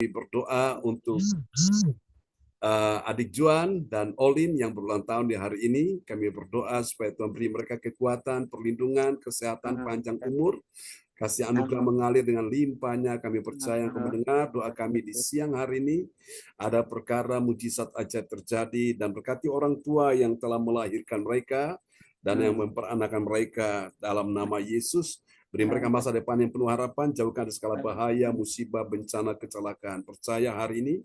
berdoa untuk adik Juan dan Olin yang berulang tahun di hari ini. Kami berdoa supaya Tuhan beri mereka kekuatan, perlindungan, kesehatan, panjang umur, kasih anugerah mengalir dengan limpahnya. Kami percaya Engkau mendengar doa kami di siang hari ini. Ada perkara mujizat ajaib terjadi, dan berkati orang tua yang telah melahirkan mereka dan yang memperanakan mereka dalam nama Yesus. Beri mereka masa depan yang penuh harapan, jauhkan dari segala bahaya, musibah, bencana, kecelakaan. Percaya hari ini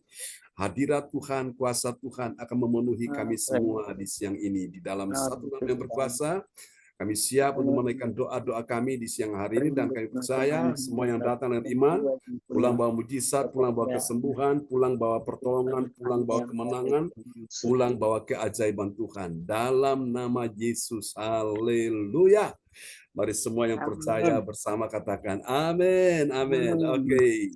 hadirat Tuhan, kuasa Tuhan akan memenuhi kami semua di siang ini. Di dalam satu nama yang berkuasa, kami siap untuk menaikkan doa-doa kami di siang hari ini, dan kami percaya semua yang datang dengan iman, pulang bawa mujizat, pulang bawa kesembuhan, pulang bawa pertolongan, pulang bawa kemenangan, pulang bawa keajaiban Tuhan. Dalam nama Yesus, haleluya. Mari semua yang percaya bersama katakan amin, amin. Oke.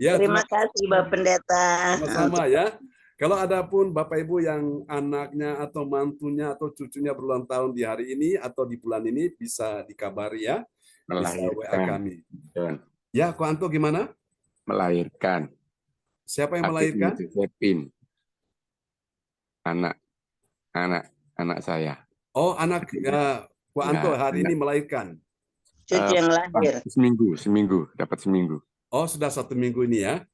Ya, Terima kasih Bapak Pendeta. Sama-sama ya. Kalau ada pun Bapak Ibu yang anaknya atau mantunya atau cucunya berulang tahun di hari ini atau di bulan ini, bisa dikabari ya. Bisa WA kami. Ya, Ko Anto gimana? Melahirkan. Siapa yang melahirkan? Josephine. Anak saya. Oh, anak Ko Anto hari ini melahirkan. Cucu yang lahir. Seminggu, dapat seminggu. Oh, sudah 1 minggu ini ya.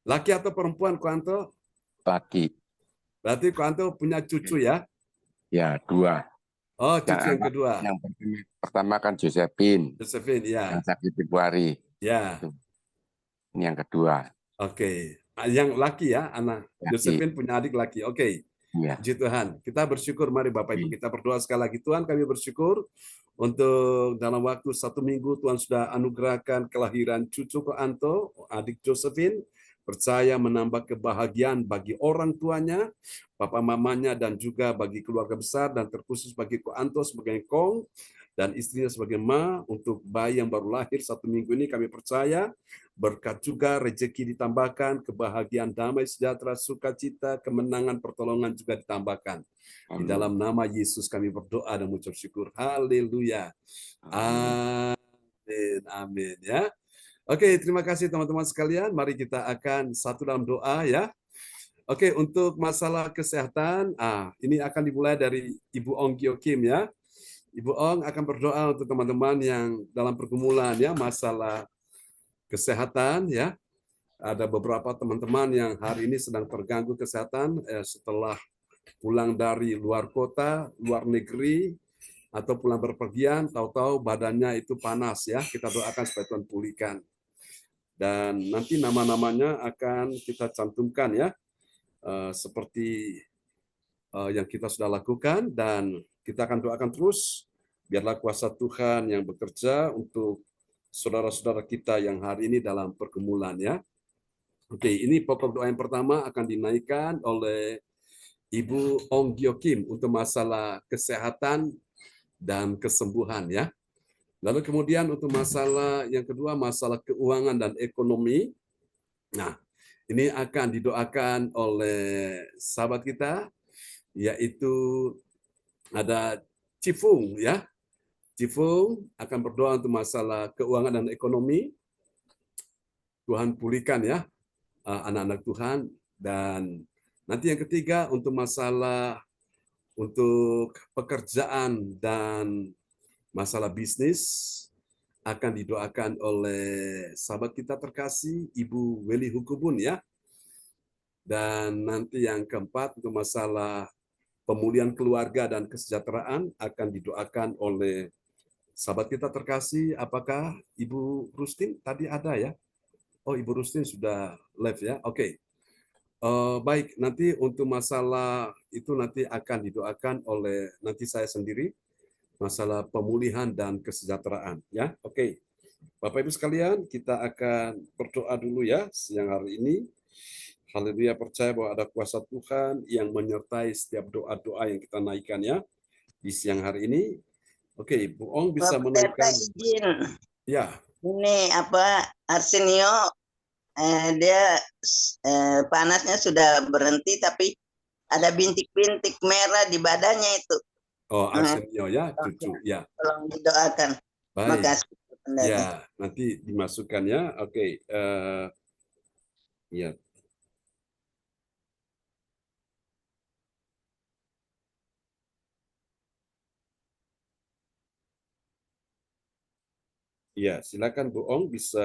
Laki atau perempuan, Ko Anto? Laki. Berarti Ko Anto punya cucu ya? Ya, 2. Oh, cucu yang kedua. Yang pertama kan Josephine. Josephine, ya. Yang sakit Februari. Ya. Ini yang kedua. Oke. Yang laki ya, anak. Laki. Josephine punya adik laki. Oke. Ya. Puji Tuhan. Kita bersyukur, mari Bapak Ibu kita berdoa sekali lagi. Tuhan, kami bersyukur untuk dalam waktu 1 minggu Tuhan sudah anugerahkan kelahiran cucu Ko Anto, adik Josephine. Percaya menambah kebahagiaan bagi orang tuanya, papa mamanya, dan juga bagi keluarga besar, dan terkhusus bagi Ko Anto sebagai kong dan istrinya sebagai ma untuk bayi yang baru lahir 1 minggu ini. Kami percaya berkat juga rezeki ditambahkan, kebahagiaan, damai, sejahtera, sukacita, kemenangan, pertolongan juga ditambahkan. Di dalam nama Yesus kami berdoa dan mengucap syukur. Haleluya. Amin. Amin ya. Oke, terima kasih teman-teman sekalian. Mari kita akan satu dalam doa ya. Oke, untuk masalah kesehatan, ini akan dimulai dari Ibu Ong Kyo Kim ya. Ibu Ong akan berdoa untuk teman-teman yang dalam pergumulan ya, masalah kesehatan ya. Ada beberapa teman-teman yang hari ini sedang terganggu kesehatan setelah pulang dari luar kota, luar negeri, atau pulang berpergian, tahu-tahu badannya itu panas ya. Kita doakan supaya Tuhan pulihkan. Dan nanti nama-namanya akan kita cantumkan ya, seperti yang kita sudah lakukan, dan kita akan doakan terus biarlah kuasa Tuhan yang bekerja untuk saudara-saudara kita yang hari ini dalam pergumulan ya. Oke, ini pokok doa yang pertama akan dinaikkan oleh Ibu Ong Kyo Kim untuk masalah kesehatan dan kesembuhan ya. Lalu kemudian untuk masalah yang kedua, masalah keuangan dan ekonomi. Nah, ini akan didoakan oleh sahabat kita, yaitu ada Cifung ya. Cifung akan berdoa untuk masalah keuangan dan ekonomi. Tuhan pulihkan ya anak-anak Tuhan. Dan nanti yang ketiga untuk masalah untuk pekerjaan dan masalah bisnis akan didoakan oleh sahabat kita terkasih Ibu Weli Hukubun ya. Dan nanti yang keempat untuk masalah pemulihan keluarga dan kesejahteraan akan didoakan oleh sahabat kita terkasih. Apakah Ibu Rustin tadi ada ya? Oh, Ibu Rustin sudah live ya. Oke. Baik, nanti untuk masalah itu nanti akan didoakan oleh nanti saya sendiri, masalah pemulihan dan kesejahteraan ya. Oke. Bapak Ibu sekalian, kita akan berdoa dulu ya siang hari ini. Haleluya, percaya bahwa ada kuasa Tuhan yang menyertai setiap doa-doa yang kita naikkan ya di siang hari ini. Oke, Bu Ong bisa menaikkan. Izin. Ya. Ini Arsenio dia panasnya sudah berhenti, tapi ada bintik-bintik merah di badannya itu. Oh, Arsenio ya, cucu ya. Tolong didoakan. Baik. Makasih. Ya, nanti dimasukkan ya. Oke. Ya. Ya, silakan Bu Ong bisa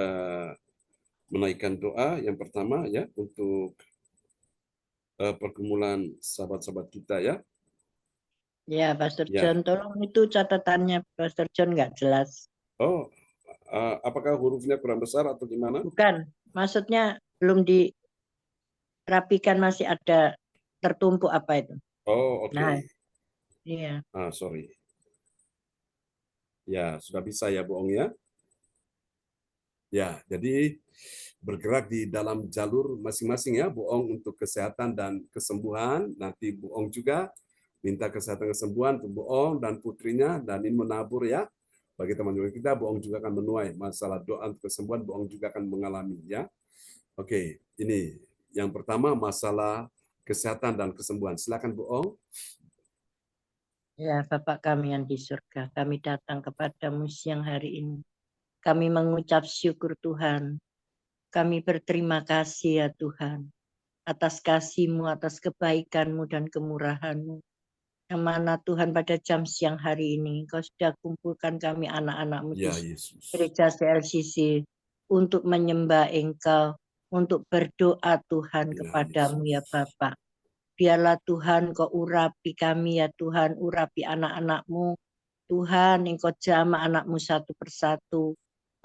menaikkan doa yang pertama ya untuk pergumulan sahabat-sahabat kita ya. Ya, Pastor Ya. John, tolong itu catatannya Pastor John nggak jelas. Oh, apakah hurufnya kurang besar atau gimana? Bukan, maksudnya belum dirapikan, masih ada tertumpuk apa itu. Oh, oke. Nah, iya. Sorry. Ya, sudah bisa ya, Bu Ong ya. Ya, jadi bergerak di dalam jalur masing-masing ya, Bu Ong untuk kesehatan dan kesembuhan. Nanti Bu Ong juga minta kesehatan kesembuhan untuk Bu Ong dan putrinya, dan ini menabur ya. Bagi teman-teman kita, Bu Ong juga akan menuai masalah doa untuk kesembuhan, Bu Ong juga akan mengalami ya. Oke, ini yang pertama masalah kesehatan dan kesembuhan. Silakan Bu Ong. Ya, Bapak kami yang di surga, kami datang kepadamu siang hari ini. Kami mengucap syukur Tuhan. Kami berterima kasih ya Tuhan, atas kasih-Mu, atas kebaikan-Mu dan kemurahan-Mu. Yang mana Tuhan pada jam siang hari ini, Engkau sudah kumpulkan kami anak-anak-Mu di Ya Yesus. gereja CLCC untuk menyembah Engkau, untuk berdoa Tuhan Ya, kepadamu Yesus. ya Bapak. Biarlah Tuhan Kau urapi kami ya Tuhan, urapi anak-anak-Mu. Tuhan, Engkau jamah anak-Mu satu persatu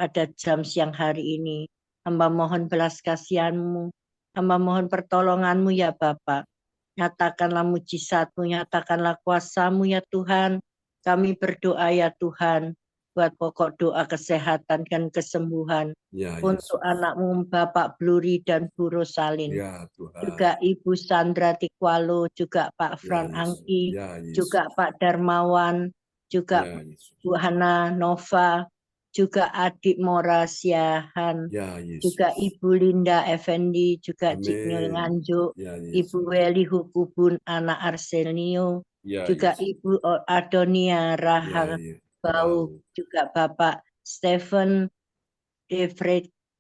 pada jam siang hari ini. Hamba mohon belas kasihan-Mu, hamba mohon pertolongan-Mu ya Bapak. Nyatakanlah mujizat-Mu, nyatakanlah kuasa-Mu ya Tuhan. Kami berdoa ya Tuhan, buat pokok doa kesehatan dan kesembuhan Ya untuk Yesus. anak-Mu Bapak Bluri dan Bu Rosalin. Ya Tuhan. Juga Ibu Sandra Tikwalo, juga Pak Ya Fran Yesus. Angki, Ya Yesus. juga Pak Darmawan, juga Ya Yesus. Bu Hana Nova, juga adik Mora Siahan, Ya Yesus. juga Ibu Linda Effendi, juga Cik Nyul Amin. Nganjuk, Ya Ibu Yesus. Weli Hukubun, anak Arsenio, Ya juga Yesus. Ibu Adonia Ya Rahal Yesus. Bau, juga Bapak Stephen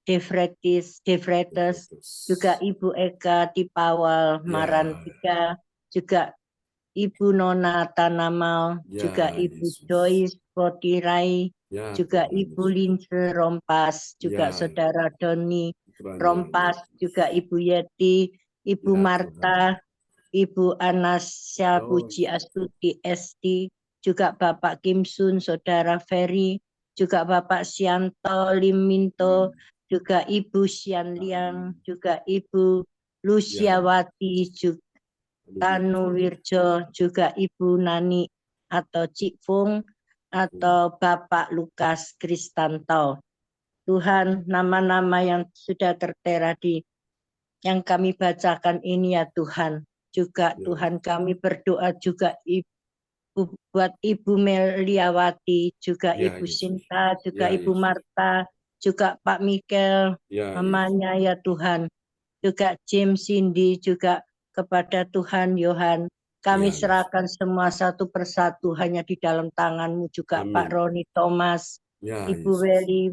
Devretes, juga Ibu Eka Tipawal Ya. Marantika, juga Ibu Nona Tanamal, Ya juga Ibu Yesus. Joyce Potirai, Ya juga Tuhan Ibu Yesus. Lince Rompas, juga Ya. Saudara Doni Tuhan Rompas, Yesus. juga Ibu Yeti, Ibu Ya, Marta, Ibu Anasya Oh, Puji Astuti Esti, juga Bapak Kim Sun, Saudara Ferry, juga Bapak Sianto Liminto, juga Ibu Sian Liang, juga Ibu Luciawati, juga Tanu Wirjo, juga Ibu Nani atau Cik Fung, atau Bapak Lukas Kristanto. Tuhan, nama-nama yang sudah tertera di yang kami bacakan ini ya Tuhan. Juga Ya. Tuhan kami berdoa juga buat Ibu Meliawati, juga Ya, Ibu Yesus. Sinta, juga Ya, Ibu Yesus. Marta, juga Pak Mikel, Ya, Yesus. mamanya ya Tuhan. Juga James Cindy, juga kepada Tuhan Yohan. Kami Ya, Yesus. serahkan semua satu persatu hanya di dalam tangan-Mu, juga Amin. Pak Roni Thomas, Ya, Ibu Yesus. Weli,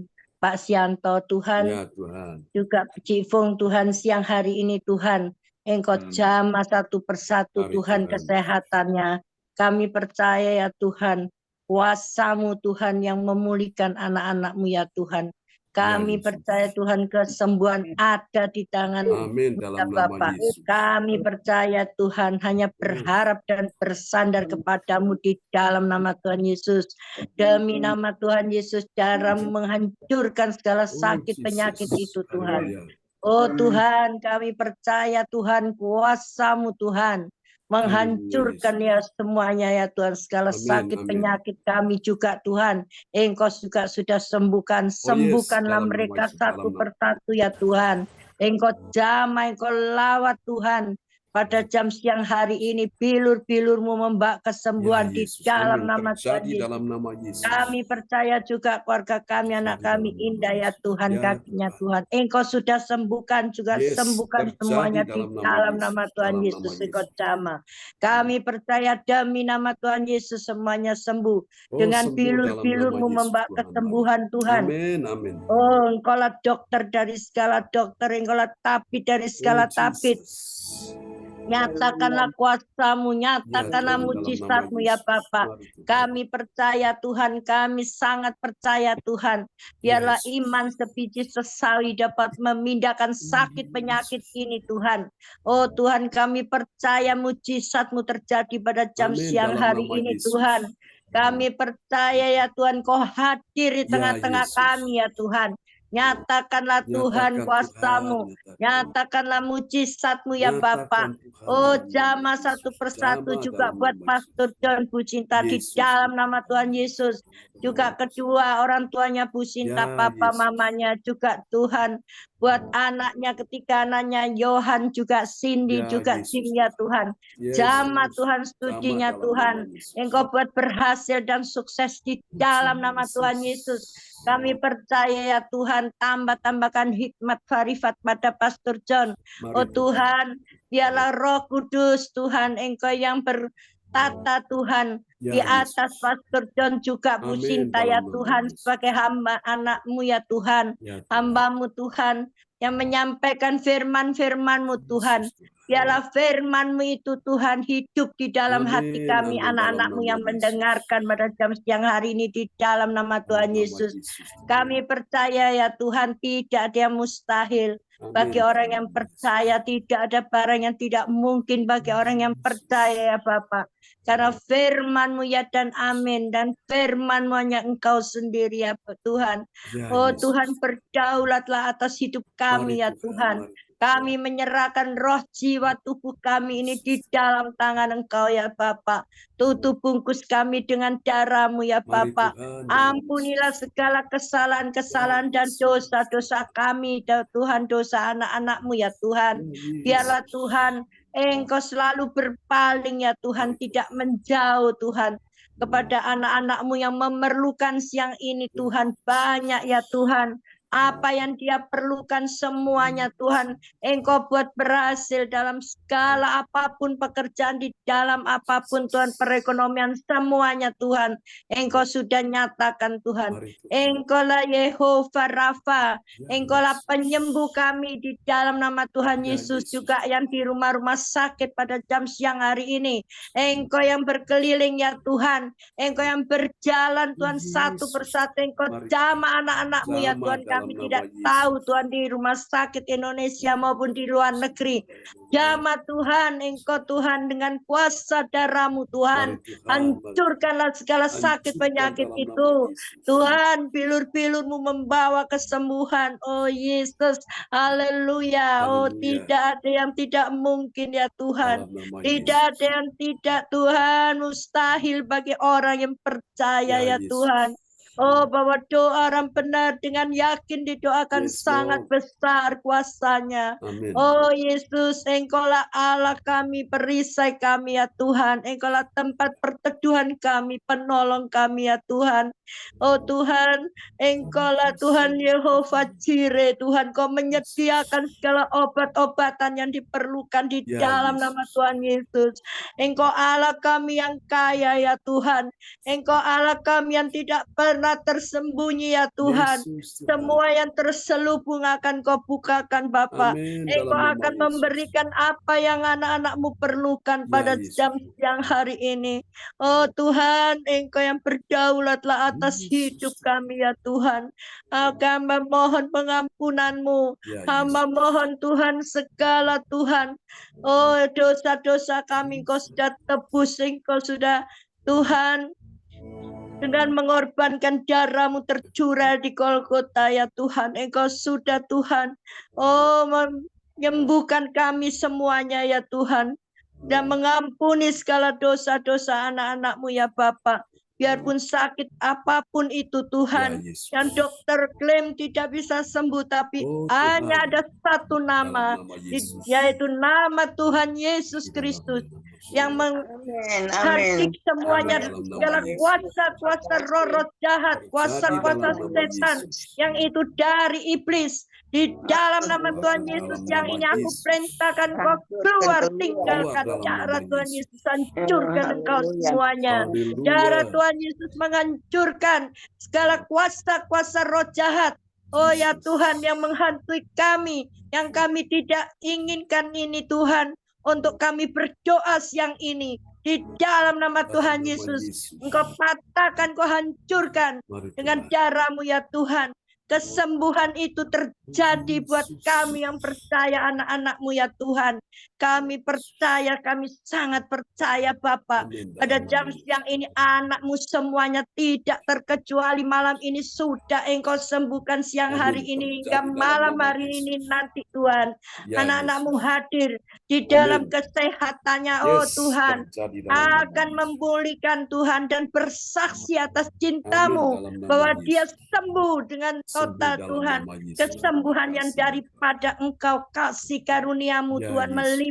Pak Sianto, Tuhan. Ya, Tuhan. Juga Cik Fung, Tuhan, siang hari ini Tuhan, Engkau jamah satu persatu Mari, Tuhan Tuhan. kesehatannya. Kami percaya ya Tuhan, kuasa-Mu Tuhan yang memulihkan anak-anak-Mu ya Tuhan. Kami Yesus. percaya Tuhan kesembuhan ada di tangan Amin ya dalam nama Bapak. Yesus. Kami percaya Tuhan hanya berharap dan bersandar kepadamu di dalam nama Tuhan Yesus. Demi nama Tuhan Yesus, cara menghancurkan segala sakit Jesus. penyakit itu Tuhan. Haleluya. Oh Tuhan, kami percaya Tuhan, kuasa-Mu Tuhan menghancurkan ya semuanya ya Tuhan, segala Amin, sakit amin. penyakit kami juga Tuhan. Engkau juga sudah sembuhkan, sembuhkanlah dalam nama mereka Yesus, satu dalam nama. persatu ya Tuhan. Engkau jamah, Engkau lawat Tuhan. pada jam siang hari ini bilur-bilur-Mu membawa kesembuhan di Yesus. dalam Amin. nama Tuhan Terjadi Yesus. dalam nama Yesus. Kami percaya juga keluarga kami, anak Terjadi kami dalam nama indah ya Yesus. Tuhan, Ya, kakinya Tuhan. Tuhan. Engkau sudah sembuhkan juga, Yes, sembuhkan terjadi semuanya di dalam nama dalam Yesus. nama Tuhan Dalam Yesus. nama Engkau Yesus. jama. Kami percaya demi nama Tuhan Yesus semuanya sembuh. Oh, Dengan sembuh dalam nama bilur-bilur-Mu Yesus membawa Tuhan. kesembuhan Tuhan. Amin, amin. Oh, Engkaulah dokter dari segala dokter, Engkaulah tabib dari Oh, segala tabib. Jesus. Nyatakanlah kuasa-Mu, Ya, nyatakanlah Tuhan, dalam nama mujizat-Mu ya Yesus. Bapa. Mari, Tuhan. Kami percaya Tuhan, kami sangat percaya Tuhan. Biarlah Yes. iman sebiji sesawi dapat memindahkan sakit penyakit ini Tuhan. Oh Tuhan, kami percaya mujizat-Mu terjadi pada jam Amin, siang dalam hari nama ini Yesus. Tuhan. Kami percaya ya Tuhan, Kau hadir di Ya, tengah-tengah Yesus. kami ya Tuhan. Nyatakanlah Tuhan Nyatakan kuasa-Mu. Tuhan, Nyatakanlah mujizat-Mu ya Bapa. nyatakan Tuhan Oh, dalam nama jamah Yesus. satu persatu Jamah juga dalam buat nama Pastor John Bu Cinta di Yesus. dalam nama Tuhan Yesus. Juga kedua orang tuanya Bu Cinta, Ya, papa Yesus. mamanya juga Tuhan. Buat anaknya ketika anaknya Yohan juga Cindy Ya, juga Yesus. Jim ya Tuhan. Yes. Jamah Tuhan Jamah studinya dalam Tuhan. nama Yesus. Engkau buat berhasil dan sukses di dalam nama Tuhan Yesus. Kami percaya ya Tuhan, tambahkan hikmat marifat pada Pastor John. Mari, Oh Tuhan, biarlah Roh Kudus Tuhan, Engkau yang bertata Tuhan Ya, di atas Yesus. Pastor John juga Bu Amin, Sinta dalam ya nama Tuhan, Yesus. sebagai hamba anak-Mu ya Tuhan, Ya, Tuhan. hamba-Mu Tuhan yang menyampaikan firman-firman-Mu Tuhan. Yesus, Tuhan. Biarlah firman-Mu itu Tuhan hidup di dalam hati Amin, kami amin, dalam anak-anak-Mu nama yang Yesus. mendengarkan pada jam siang hari ini di dalam nama Dalam Tuhan nama Yesus. Yesus. Kami percaya ya Tuhan, tidak ada yang mustahil Amin, bagi dalam orang yang nama percaya, tidak ada barang yang tidak mungkin bagi orang yang percaya ya Bapak. Karena firman-Mu ya dan amin, dan firman-Mu hanya Engkau sendiri ya Tuhan. Ya, Oh Yesus. Tuhan, berdaulatlah atas hidup kami Mari, ya Tuhan. Tuhan. Mari, Tuhan. Kami menyerahkan roh, jiwa, tubuh kami ini di dalam tangan Engkau ya Bapa. Tutup bungkus kami dengan darah-Mu ya Mari, Bapa. Tuhan. Ampunilah segala kesalahan-kesalahan dan dosa-dosa kami, Tuhan, dosa anak-anak-Mu ya Tuhan. Biarlah Tuhan, Engkau selalu berpaling ya Tuhan, tidak menjauh Tuhan. Kepada anak-anak-Mu yang memerlukan siang ini Tuhan, banyak ya Tuhan. Apa yang dia perlukan semuanya Tuhan, Engkau buat berhasil dalam segala apapun pekerjaan, di dalam apapun Tuhan, perekonomian semuanya Tuhan, Engkau sudah nyatakan Tuhan. Mari, Tuhan. Engkaulah Yehova Rafa, Ya, Engkaulah Yesus. penyembuh kami di dalam nama Tuhan Ya, Yesus. Yesus. Juga yang di rumah-rumah sakit pada jam siang hari ini, Engkau yang berkeliling ya Tuhan, Engkau yang berjalan Tuhan satu Yesus. persatu, Engkau Mari, jamah anak-anak-Mu ya Jamah Tuhan. dalam Kami nama tidak Yesus. tahu Tuhan di rumah sakit Indonesia maupun di luar negeri. Jamah Tuhan, Engkau Tuhan dengan kuasa darah-Mu Tuhan. Mari, Tuhan. Hancurkanlah segala sakit Hancurkan penyakit dalam nama itu. Yesus. Tuhan, bilur-bilur-Mu membawa kesembuhan. Oh Yesus, haleluya. Oh, Haleluya. tidak ada yang tidak mungkin ya Tuhan. Dalam nama Tidak Yesus. ada yang tidak Tuhan, mustahil bagi orang yang percaya Ya, ya Yesus. Tuhan. Oh, bahwa doa orang benar dengan yakin didoakan Yes, sangat Lord. besar kuasanya. Amin. Oh Yesus, Engkaulah Allah kami, perisai kami ya Tuhan. Engkaulah tempat perteduhan kami, penolong kami ya Tuhan. Oh Tuhan, Engkaulah Tuhan Yehova Jireh, Tuhan. Kau menyediakan segala obat-obatan yang diperlukan di Ya, dalam Yesus. nama Tuhan Yesus. Engkau Allah kami yang kaya ya Tuhan. Engkau Allah kami yang tidak pernah tersembunyi ya Tuhan. Yesus, Tuhan. Semua yang terselubung akan Kau bukakan Bapa. Amin. Engkau Dalam nama akan Yesus. memberikan apa yang anak-anak-Mu perlukan Ya, pada Yesus. jam siang hari ini. Oh Tuhan, Engkau yang berdaulatlah atas hidup Yesus. kami ya Tuhan. Hamba mohon pengampunan-Mu. Ya, Hamba Yesus. mohon Tuhan segala Tuhan. Oh dosa-dosa kami Engkau sudah tebus, Engkau sudah Tuhan, dengan mengorbankan darah-Mu tercurah di Golgota ya Tuhan. Engkau sudah Tuhan, oh menyembuhkan kami semuanya ya Tuhan, dan mengampuni segala dosa-dosa anak-anak-Mu ya Bapa. biarpun sakit apapun itu Ya Tuhan, Yesus. yang dokter klaim tidak bisa sembuh, tapi Oh hanya Tuhan. ada satu Dalam nama, nama Yesus. yaitu nama Tuhan Yesus Di dalam Kristus, nama yang Amin. Amin. menghardik semuanya, Amin. Dalam nama segala Yesus. kuasa-kuasa roh jahat, Terjadi kuasa-kuasa dalam nama setan, Yesus. yang itu dari iblis. Di dalam nama Tuhan Dalam Yesus yang nama ini aku Yesus. perintahkan kau Hancurkan keluar, keluar. tinggalkan Dalam cara nama Tuhan Yesus. Yesus, hancurkan engkau Haleluya. semuanya. Haleluya. Darah Tuhan Yesus menghancurkan segala kuasa-kuasa roh jahat. Oh ya Yesus. Tuhan, yang menghantui kami, yang kami tidak inginkan ini Tuhan, untuk kami berdoa siang ini. Di dalam nama Dalam Tuhan nama Yesus, Yesus. Engkau patahkan, Kau hancurkan Mari dengan Tuhan. darah-Mu ya Tuhan. Kesembuhan itu terjadi buat kami yang percaya, anak-anak-Mu ya Tuhan. Kami percaya, kami sangat percaya Bapa. Amin. Pada Dalam jam nama Yesus. siang ini anak-Mu semuanya tidak terkecuali malam ini sudah Engkau sembuhkan siang hari Amin. ini Terjadi hingga dalam malam nama hari Yesus. ini nanti Tuhan. Ya Anak-anak-Mu Yesus. hadir di dalam Amin. kesehatannya, oh Yes. Tuhan. Terjadi dalam nama Akan Yesus. memulihkan Tuhan dan bersaksi atas Amin. cinta-Mu Dalam nama bahwa dia Yesus. sembuh dengan Sembuh total dalam Tuhan. nama Yesus. Kesembuhan yang Terima kasih. daripada Engkau kasih karunia-Mu Ya Tuhan Yesus. melimpah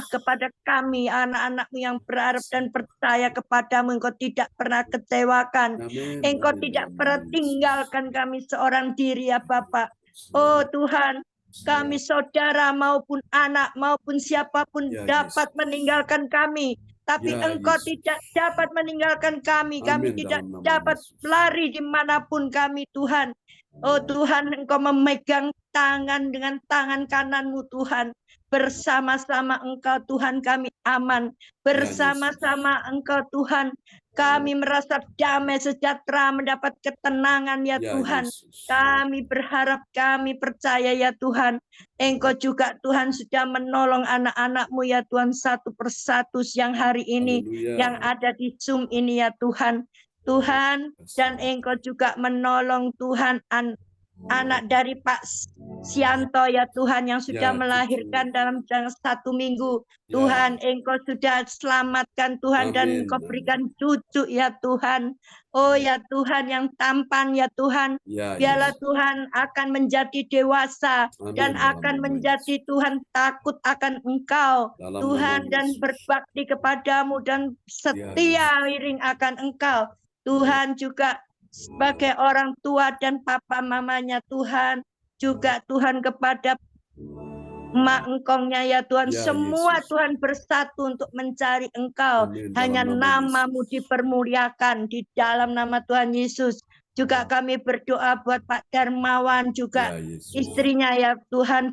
kepada kami anak-anak-Mu yang berharap dan percaya kepadamu. Engkau tidak pernah kecewakan. Amin. Engkau Amin. tidak Dalam pernah nama Yesus. tinggalkan kami seorang diri ya Bapak. Oh Tuhan, kami saudara maupun anak maupun siapapun Ya dapat Yesus. meninggalkan kami. Tapi Ya Engkau Yesus. tidak dapat meninggalkan kami. Kami Amin. tidak Dalam nama dapat Yesus. lari dimanapun kami Tuhan. Oh Tuhan, Engkau memegang tangan dengan tangan kananmu Tuhan. Bersama-sama Engkau Tuhan kami aman. Ya Yesus. Bersama-sama Engkau Tuhan kami merasa damai sejahtera, mendapat ketenangan ya Ya Tuhan. Yesus. Kami berharap, kami percaya ya Tuhan. Engkau juga Tuhan sudah menolong anak-anak-Mu ya Tuhan satu persatu siang hari ini yang Haleluya. ada di Zoom ini ya Tuhan. Tuhan, dan Engkau juga menolong Tuhan anak dari Pak Sianto ya Tuhan yang sudah Ya melahirkan Tuhan. dalam jangka 1 minggu. Ya. Tuhan, Engkau sudah selamatkan Tuhan dan Amin. Engkau Amin. berikan cucu ya Tuhan. Oh ya Tuhan yang tampan ya Tuhan. Ya Biarlah Yesus. Tuhan akan menjadi dewasa dan Amin. Dalam akan nama menjadi Yesus. Tuhan takut akan Engkau. Dalam nama Tuhan dan Yesus. berbakti kepadamu dan Ya setia Yesus. iring akan Engkau. Tuhan juga sebagai orang tua dan papa mamanya Tuhan. Juga Tuhan kepada emak engkongnya ya Tuhan. Ya Semua Yesus. Tuhan bersatu untuk mencari Engkau. Amin. Hanya Dalam nama namamu Yesus. dipermuliakan di dalam nama Tuhan Yesus. Juga kami berdoa buat Pak Darmawan juga Ya Yesus. istrinya ya Tuhan.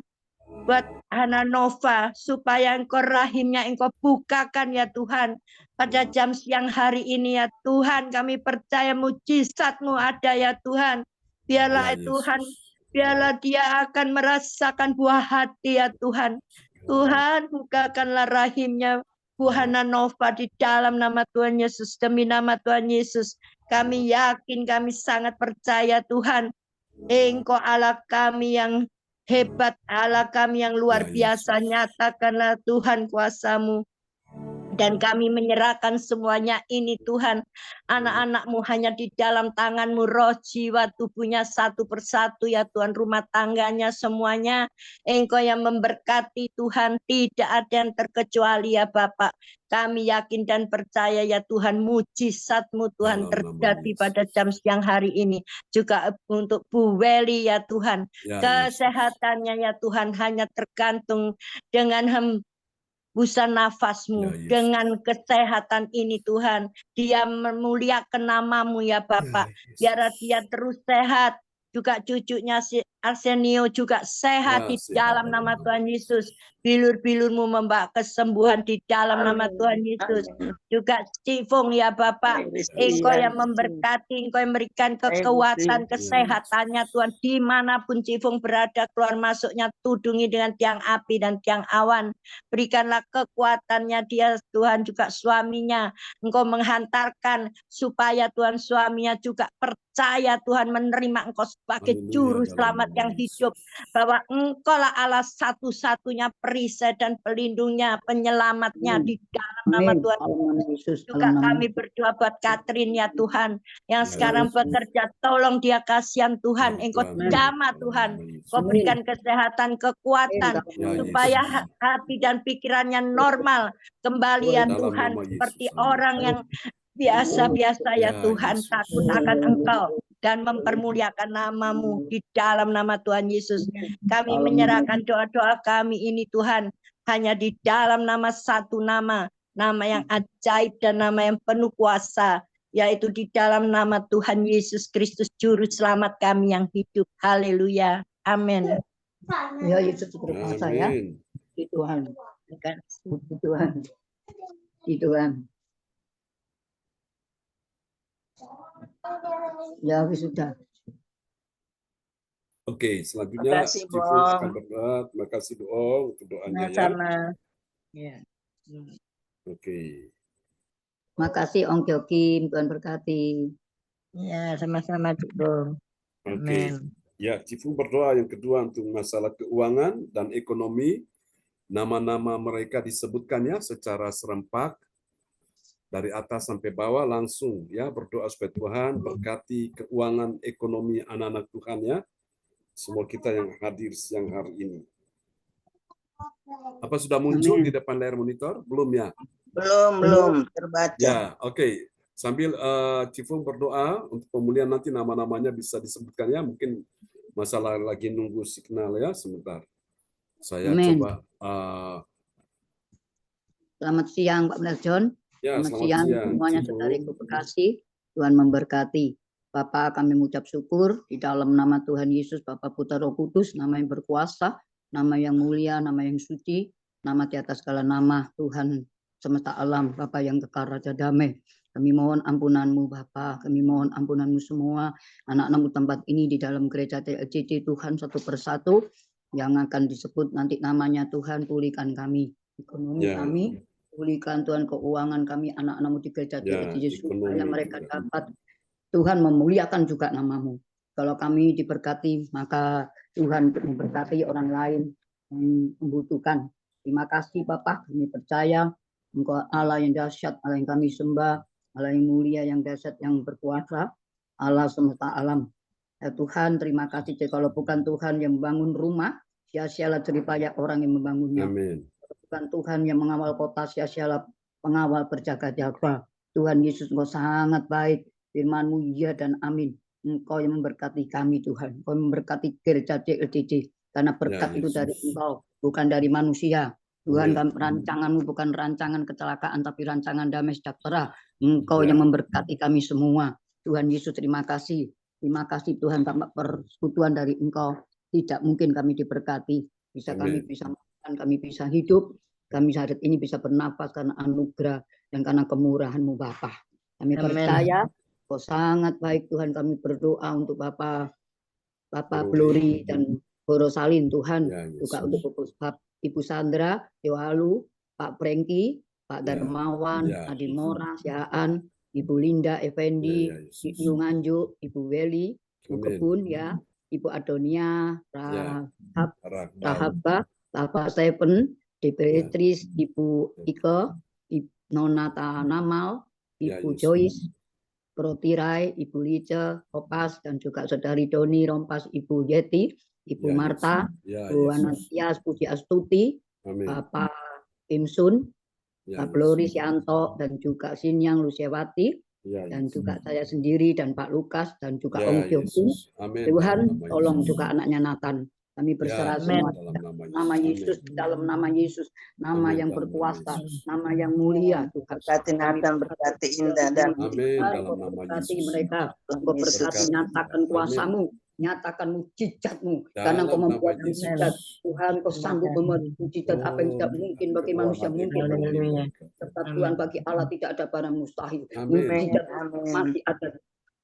Buat Hana Nova supaya Engkau rahimnya Engkau bukakan ya Tuhan. Pada jam siang hari ini ya Tuhan, kami percaya mujizat-Mu ada ya Tuhan. Biarlah Ya Tuhan, Yesus. biarlah dia akan merasakan buah hati ya Tuhan. Tuhan, bukakanlah rahimnya Bu Hana Nova di dalam nama Tuhan Yesus. Demi nama Tuhan Yesus, kami yakin, kami sangat percaya Tuhan. Engkau Allah kami yang hebat, Allah kami yang luar Ya Yesus. biasa. Nyatakanlah Tuhan kuasa-Mu. Dan kami menyerahkan semuanya ini Tuhan. Anak-anak-Mu hanya di dalam tangan-Mu, roh, jiwa, tubuhnya satu persatu ya Tuhan. Rumah tangganya semuanya Engkau yang memberkati Tuhan. Tidak ada yang terkecuali ya Bapak. Kami yakin dan percaya ya Tuhan, mujizat-Mu Tuhan Dalam nama terjadi Yesus. pada jam siang hari ini. Juga untuk Bu Weli ya Tuhan. Ya Yesus. Kesehatannya ya Tuhan hanya tergantung dengan hembusan nafas-Mu. Ya Yesus. Dengan kesehatan ini Tuhan, dia memuliakan nama-Mu ya Bapak. Ya Biar Yesus. dia terus sehat. Juga cucunya si Arsenio juga sehat Ya di sehat dalam dalam nama nama Tuhan Yesus. Yesus. Bilur-bilur-Mu membawa kesembuhan di dalam nama Amin. Tuhan Yesus. Amin. Juga Cifung ya Bapak. I receive, Engkau I yang receive. memberkati, Engkau yang memberikan I receive. kekuatan, Ya Yesus. kesehatannya Tuhan. Dimanapun Cifung berada, keluar masuknya tudungi dengan tiang api dan tiang awan. Berikanlah kekuatannya dia Tuhan, juga suaminya. Engkau menghantarkan supaya Tuhan suaminya juga percaya Tuhan, menerima Engkau sebagai Haleluya juru dalam selamat nama yang hidup, bahwa Engkaulah Allah satu-satunya perisai dan pelindungnya, penyelamatnya di dalam nama Amin. Tuhan. Dalam nama Yesus. Juga Dalam nama kami berdoa buat Katrin ya Tuhan, yang Ya, sekarang Yesus. bekerja, tolong dia kasihan Tuhan, Ya, Engkau Tuhan. jamah Dalam Tuhan, nama Yesus. Kau berikan kesehatan, kekuatan, Ya, supaya Yesus. hati dan pikirannya normal kembali ya Dalam Tuhan, nama Yesus. seperti Amin. orang yang biasa-biasa ya Ya, Tuhan, Yesus. takut akan Engkau dan mempermuliakan namamu di dalam nama Tuhan Yesus. Kami menyerahkan doa-doa kami ini Tuhan, hanya di dalam nama satu nama, nama yang ajaib dan nama yang penuh kuasa, yaitu di dalam nama Tuhan Yesus Kristus, Juru Selamat kami yang hidup. Haleluya. Amin. Ya Yesus berkuasa ya. Amin. Di Tuhan. Di Tuhan. Di Tuhan. Ya sudah. Oke, selanjutnya Makasih, Cifu Bong. akan berdoa. Terima kasih Boong untuk doanya ya. Sama. Ya. Oke. Makasih Ong Kyokim, Tuhan berkati. Ya, sama-sama Bung. Oke. Ya, Cifu berdoa yang kedua untuk masalah keuangan dan ekonomi. Nama-nama mereka disebutkannya secara serempak dari atas sampai bawah, langsung ya berdoa supaya Tuhan berkati keuangan ekonomi anak-anak Tuhan ya. Semua kita yang hadir siang hari ini. Apa sudah muncul di depan layar monitor? Belum ya? Belum terbaca. Ya, oke. Sambil Cifu berdoa untuk pemulihan, nanti nama-namanya bisa disebutkan ya. Mungkin masalah lagi nunggu signal ya, sebentar. Saya Amin. coba. Selamat siang Pak Benar John. Ya, Selamat selamat siang siang, semuanya Cifu. saudariku kekasih. Tuhan memberkati. Bapak, kami mengucap syukur di dalam nama Tuhan Yesus, Bapa Putra Roh Kudus, nama yang berkuasa, nama yang mulia, nama yang suci, nama di atas segala nama, Tuhan semesta alam, Bapa yang kekal Raja Damai. Kami mohon ampunan-Mu Bapa, kami mohon ampunan-Mu semua anak-anak-Mu tempat ini di dalam gereja TLCC Tuhan, satu persatu yang akan disebut nanti namanya. Tuhan, pulihkan kami, ekonomi Ya. kami, pulihkan Tuhan keuangan kami, anak-anak-Mu di gereja Ya, TLCC, supaya ekonomi mereka juga. dapat Tuhan memuliakan juga nama-Mu. Kalau kami diberkati, maka Tuhan memberkati orang lain yang membutuhkan. Terima kasih Bapak, kami percaya Engkau Allah yang dahsyat, Allah yang kami sembah, Allah yang mulia, yang dahsyat, yang berkuasa, Allah semesta alam. Ya Tuhan, terima kasih. Kalau bukan Tuhan yang membangun rumah, sia-sialah jeripaya orang yang membangunnya. Amin. Bukan Tuhan yang mengawal kota, sia-sialah pengawal berjaga-jaga. Tuhan Yesus, Engkau sangat baik. Firman-Mu ya dan amin. Engkau yang memberkati kami Tuhan. Engkau memberkati gereja CLCC. Karena berkat Ya, itu Yesus. dari Engkau, bukan dari manusia. Tuhan, Amin. rancangan-Mu bukan rancangan kecelakaan, tapi rancangan damai sejahtera. Engkau Ya. yang memberkati kami semua. Tuhan Yesus, terima kasih. Terima kasih Tuhan, tanpa persekutuan dari Engkau, tidak mungkin kami diberkati. Bisa Amin. kami bisa makan, kami bisa hidup, kami saat ini bisa bernafas karena anugerah dan karena kemurahan-Mu Bapa. Kami Amin. percaya Kau sangat baik Tuhan. Kami berdoa untuk Bapak Glory. Glory dan Borosalin Tuhan. Ya, Juga Yesus. untuk Ibu Sandra, Yohalu, Pak Prengki, Pak Ya. Darmawan, Ya. Adi Mora, Siaan, Ibu Linda Effendi, Ya, Yesus. Ibu Nganjuk, Ibu Weli, Ibu Amin. Kebun ya, Ibu Adonia, Ya. Rakbal. Rahaba, Bapak Stephen, Ya. Beatrice, Ibu Ike, Nona Namal, Ya, Ibu Yesus. Joyce, Protirai, Ibu Lice, Opas, dan juga Saudari Doni Rompas, Ibu Yeti, Ibu Ya, Marta, Yesus. Ya, Bu Yesus. Anantias, Puji Astuti, Amin. Bapak Imsun, Ya, Pak Glory Yesus. Sianto, dan juga Sinyang Lusiawati, Ya, dan Yesus. juga saya sendiri, dan Pak Lukas, dan juga Ya, Om Kyokum. Yesus. Amin. Tuhan, Dalam nama tolong Yesus. juga anaknya Nathan. Kami Ya, berserah Tuhan, semua dalam nama nama Yesus. Yesus, dalam nama Yesus, nama Amin. yang Dalam nama berkuasa, Yesus. nama yang mulia Tuhan. Berkati Nathan, berkati Indah, dan Amin. Tuhan, Dalam Kau nama berkati Yesus. mereka, Tuhan Kau Yesus. berkati, Berkati nyatakan Tuhan. kuasa-Mu, nyatakan mujizat-Mu, karena Dalam Kau nama membuat Yesus. mujizat. Tuhan, Kau sanggup membuat mujizat apa yang tidak mungkin bagi manusia, mungkin bagi Haleluya. serta Tuhan, bagi Allah tidak ada barang mustahil. Amin. Mujizat Amin. masih ada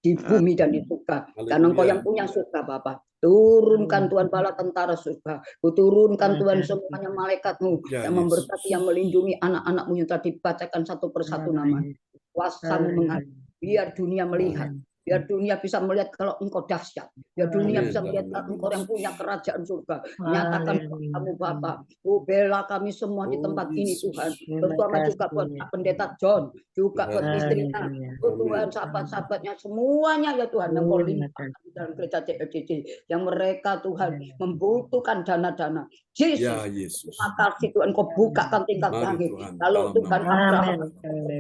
di bumi dan di surga. Karena Engkau Haleluya. yang punya surga Bapa. Turunkan Tuhan bala tentara surga. Turunkan Tuhan semuanya malaikat-Mu Ya, yang Yesus. memberkati, yang melindungi anak-anak-Mu yang telah dibacakan satu persatu nama. Kuasa-Mu mengatur. Biar dunia melihat Biar dunia bisa melihat kalau Engkau dahsyat. Biar dunia Amin. bisa melihat Dalam nama Engkau yang Yesus. punya kerajaan surga. Nyatakan Haleluya. kamu Bapa. Bela kami semua di Oh, tempat ini Yesus. Tuhan. Terima Terutama juga buat kasih. Pak Pendeta John. Juga buat Tuhan. istrinya. Haleluya. Oh Tuhan, Amin. sahabat-sahabatnya semuanya ya Tuhan. Yang kau Terima limpahkan kasih. di dalam gereja CLCC. Yang mereka Tuhan membutuhkan dana-dana. Yesus. Ya Yesus. Terima kasih Tuhan, kau bukakan tingkat Mari langit. Tuhan. Kalau Dalam Tuhan nama Abraham Amin.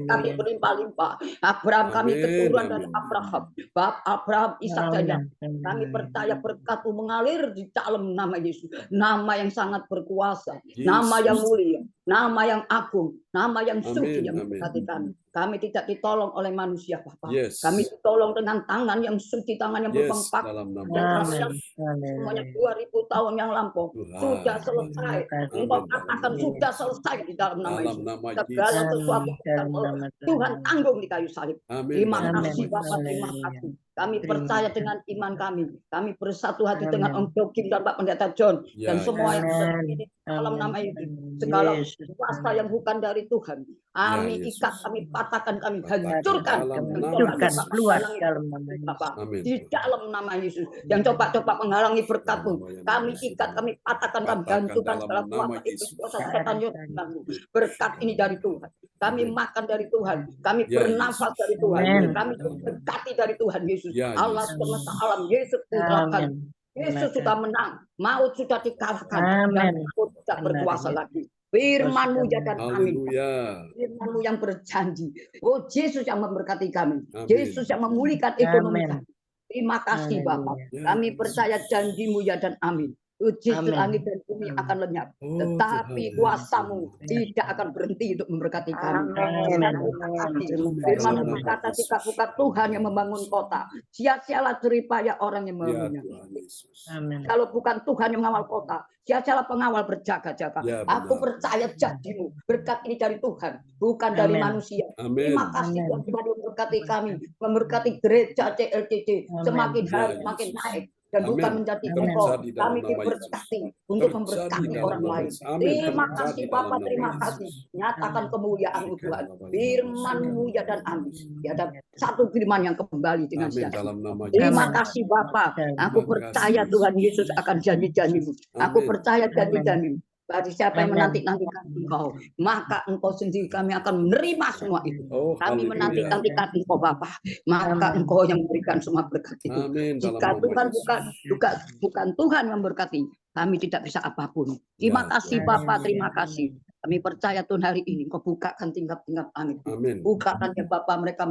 kami Haleluya. berlimpah-limpah. Abraham kami Amin. keturunan dari Amin. Abraham. Bab Abraham, Ishak dan Amin. Yakub. Kami percaya berkat-Mu mengalir di dalam nama Yesus. Nama yang sangat berkuasa. Nama yang Yesus. mulia. Nama yang agung. Nama yang suci Amin. yang Amin. memberkati kami. Kami tidak ditolong oleh manusia, Bapak. Yes. Kami ditolong dengan tangan yang suci, tangan yang Yes. berpengpak. Dalam nama Dan Yesus. semuanya Haleluya. 2000 tahun yang lampau Tuhan. sudah selesai. Terima Engkau Amin. Dalam katakan nama sudah Yesus. selesai di dalam nama Dalam Yesus. nama Segala Yesus. sesuatu Amin. Dalam nama Tuhan Tuhan. tanggung di kayu salib. Amin. Terima Dalam nama kasih Amin. Bapak, terima Haleluya. kasih. Kami Terima percaya kasih. dengan iman kami. Kami bersatu hati dengan Amin. Om Jokim dan Pak Pendeta John. Ya Dan semua yang Yesus. berdiri di dalam Amin. nama Yesus. Amin. Segala Yesus. kuasa yang bukan dari Tuhan. Ya Kami Yesus. ikat, kami patahkan, kami Patahkan hancurkan. dalam Yang nama coba-coba Yesus. Keluar menghalangi dalam nama Bapak. Yesus. Amin. Di Tuhan. dalam nama Yesus. Yang coba-coba menghalangi Dalam berkat-Mu. nama yang Kami Yesus. ikat, kami patahkan, kami Patahkan hancurkan dalam segala nama kuasa iblis, Yesus. kuasa setan yang mengganggu. Berkat ini dari Tuhan. Kami Amin. makan dari Tuhan. Kami Ya bernafas Yesus. dari Tuhan. Amin. Kami diberkati dari Tuhan Yesus. Ya Allah Yesus. semesta alam. Yesus putrakan. Amin. Yesus Terima sudah kasih. menang. Maut sudah dikalahkan. Dan Amin. maut tidak Benar berkuasa ya. lagi. Firman-Mu ya dan amin. Haleluya. Firman-Mu yang berjanji. Oh Yesus yang memberkati kami. Amin. Yesus yang memulihkan ekonomi Amin. kami. Terima kasih Bapak. Haleluya. Ya Kami Yesus. percaya janji-Mu ya dan amin. Uji Amin. langit dan bumi Amin. akan lenyap. Oh Tetapi Tuhan. kuasa-Mu tidak akan berhenti untuk memberkati kami. Amin. Dan Amin. terima kasih. Terima Firman-Mu kasih. berkata, jika bukan Tuhan yang membangun kota, sia-sialah jeripaya orang yang Ya membangunnya. Tuhan Yesus. Amin. Kalau bukan Tuhan yang mengawal kota, sia-sialah pengawal berjaga-jaga. Ya, Aku benar. percaya janji-Mu. Berkat ini dari Tuhan, bukan dari Amin. manusia. Amin. Terima kasih Amin. Tuhan Tuhan memberkati kami, memberkati gereja CLCC Amin. semakin Ya hari semakin Yesus. naik. Dan Amin. bukan menjadi Amin. engkau. Terjadi dalam Kami nama diberkati Yesus. untuk Terjadi memberkati dalam orang nama lain. Yesus. Amin. Terima Terjadi kasih dalam Bapak, nama terima Yesus. kasih. Nyatakan Amin. kemuliaan-Mu Berikan Tuhan. Bapak, Firman-Mu ya dan amin. Ya dan Amin. satu firman yang kembali dengan Amin. sia-sia. Dalam nama Terima Yesus. kasih Bapak. Aku Terima percaya kasih. Tuhan Yesus akan janji-janji-Mu. Aku Amin. percaya janji-janji-Mu. Bagi siapa yang Amin. menanti-nantikan Engkau, maka Engkau sendiri kami akan menerima semua itu. Oh, Kami haleluya. menanti-nantikan Engkau Bapa, maka Amin. Engkau yang memberikan semua berkat itu. Amin. Dalam Jika nama Tuhan Yesus. bukan Tuhan yang memberkati, kami tidak bisa apapun. Terima Ya, kasih Tuhan. Bapak, terima kasih. Kami percaya Tuhan hari ini Engkau bukakan tingkap-tingkap langit. Amin. Bukakan ya Bapak, mereka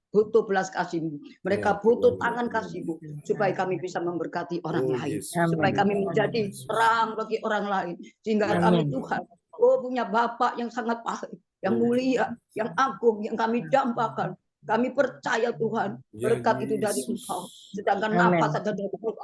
butuh belas kasih-Mu. Mereka Ya, butuh Tuhan. tangan kasih-Mu supaya kami bisa memberkati orang Oh, lain. Yesus. Amin. Supaya kami Dalam menjadi nama Yesus. terang bagi orang lain. Sehingga Ya, kami Amin. Tuhan, punya Bapak yang sangat baik, yang Oh, mulia, yang agung, yang kami dambakan. Kami percaya Tuhan, Ya, berkat itu dari Yesus. Engkau. Sedangkan Amin. nafas ada dari Engkau.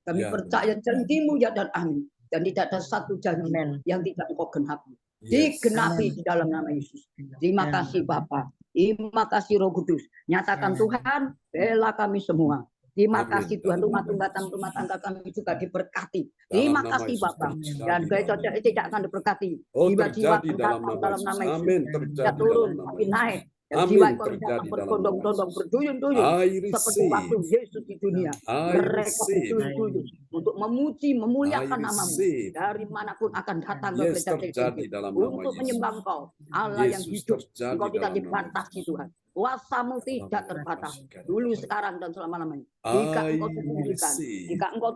Kami Ya, percaya janji-Mu ya dan amin. Dan tidak ada satu janji Amin. yang tidak Engkau genapi. Yes. Digenapi Amin. di dalam nama Yesus. Terima Amin. kasih Bapak. Terima kasih Roh Kudus. Nyatakan Amin. Tuhan, bela kami semua. Terima Amin. kasih Tuhan, Dalam rumah nama tangga kami juga diberkati. Dalam Terima nama kasih Yesus. Bapak. Terjadi Dan dalam gereja nama tidak akan diberkati. Oh, Jiwa-jiwa terjadi yang dalam datang nama dalam nama Yesus. Yesus. Amin. Tidak Terjadi turun, dalam nama tapi naik. Yesus. Dan Amin. jiwa yang datang Terjadi dalam nama berbondong-bondong, Yesus. berduyun-duyun. I Seperti waktu receive. Yesus di dunia. I Mereka receive. berduyun-duyun untuk memuji, I memuliakan nama-Mu. receive. Dari manapun akan datang ke Yes, gereja terjadi CLCC dalam nama untuk Yesus. menyembah Engkau, Allah yang Yesus, hidup. terjadi Engkau tidak dalam nama dibatasi Yesus. Tuhan. Kuasa-Mu tidak Dalam terbatas. nama Dulu, Yesus. sekarang, dan selama-lamanya. Jika I Engkau dimuliakan, receive. jika Engkau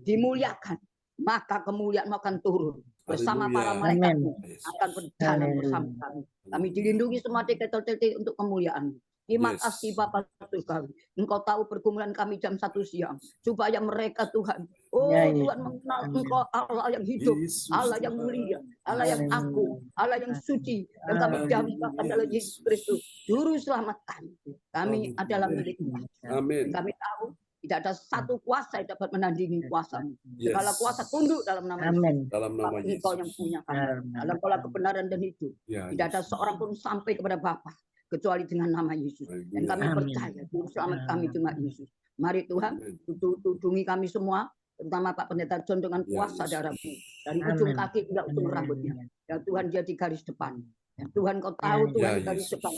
dimuliakan, maka kemuliaan akan turun bersama para Haleluya. malaikat-Mu Yes. akan berjalan Haleluya. bersama kami. Kami dilindungi semua CLCC untuk kemuliaan. Terima Yes. kasih Bapak Tuhan. Engkau tahu pergumulan kami jam 1 siang. Supaya mereka Tuhan. Oh Ya, ya. Tuhan mengenal Engkau Allah yang hidup. Yesus, Allah yang Tuhan. mulia. Allah yang Haleluya. agung. Allah yang suci. Yang kami Amin. dambakan adalah Yesus Kristus. Juru selamat kami. Kami Haleluya. adalah milik-Mu. Amin. Kami tahu tidak ada satu kuasa yang dapat menandingi kuasa-Mu. Yes. Segala kuasa tunduk dalam nama Yesus. Amin. Dalam nama Sebab Engkau Yesus. yang punya kami. Amin. Dalam pola kebenaran dan hidup. Ya, Tidak ada Yesus. seorang pun sampai kepada Bapa kecuali dengan nama Yesus. Dan kami Amin. percaya Juru Selamat kami cuma Yesus. Mari Tuhan, Amin. tudungi kami semua, terutama Pak Pendeta John dengan Ya, kuasa Yesus. darah-Mu. Dari ujung Amin. kaki hingga ujung rambutnya. Ya Tuhan, jadi garis depan. Ya Tuhan, Kau tahu Ya, Tuhan Ya, di garis Yesus. depan.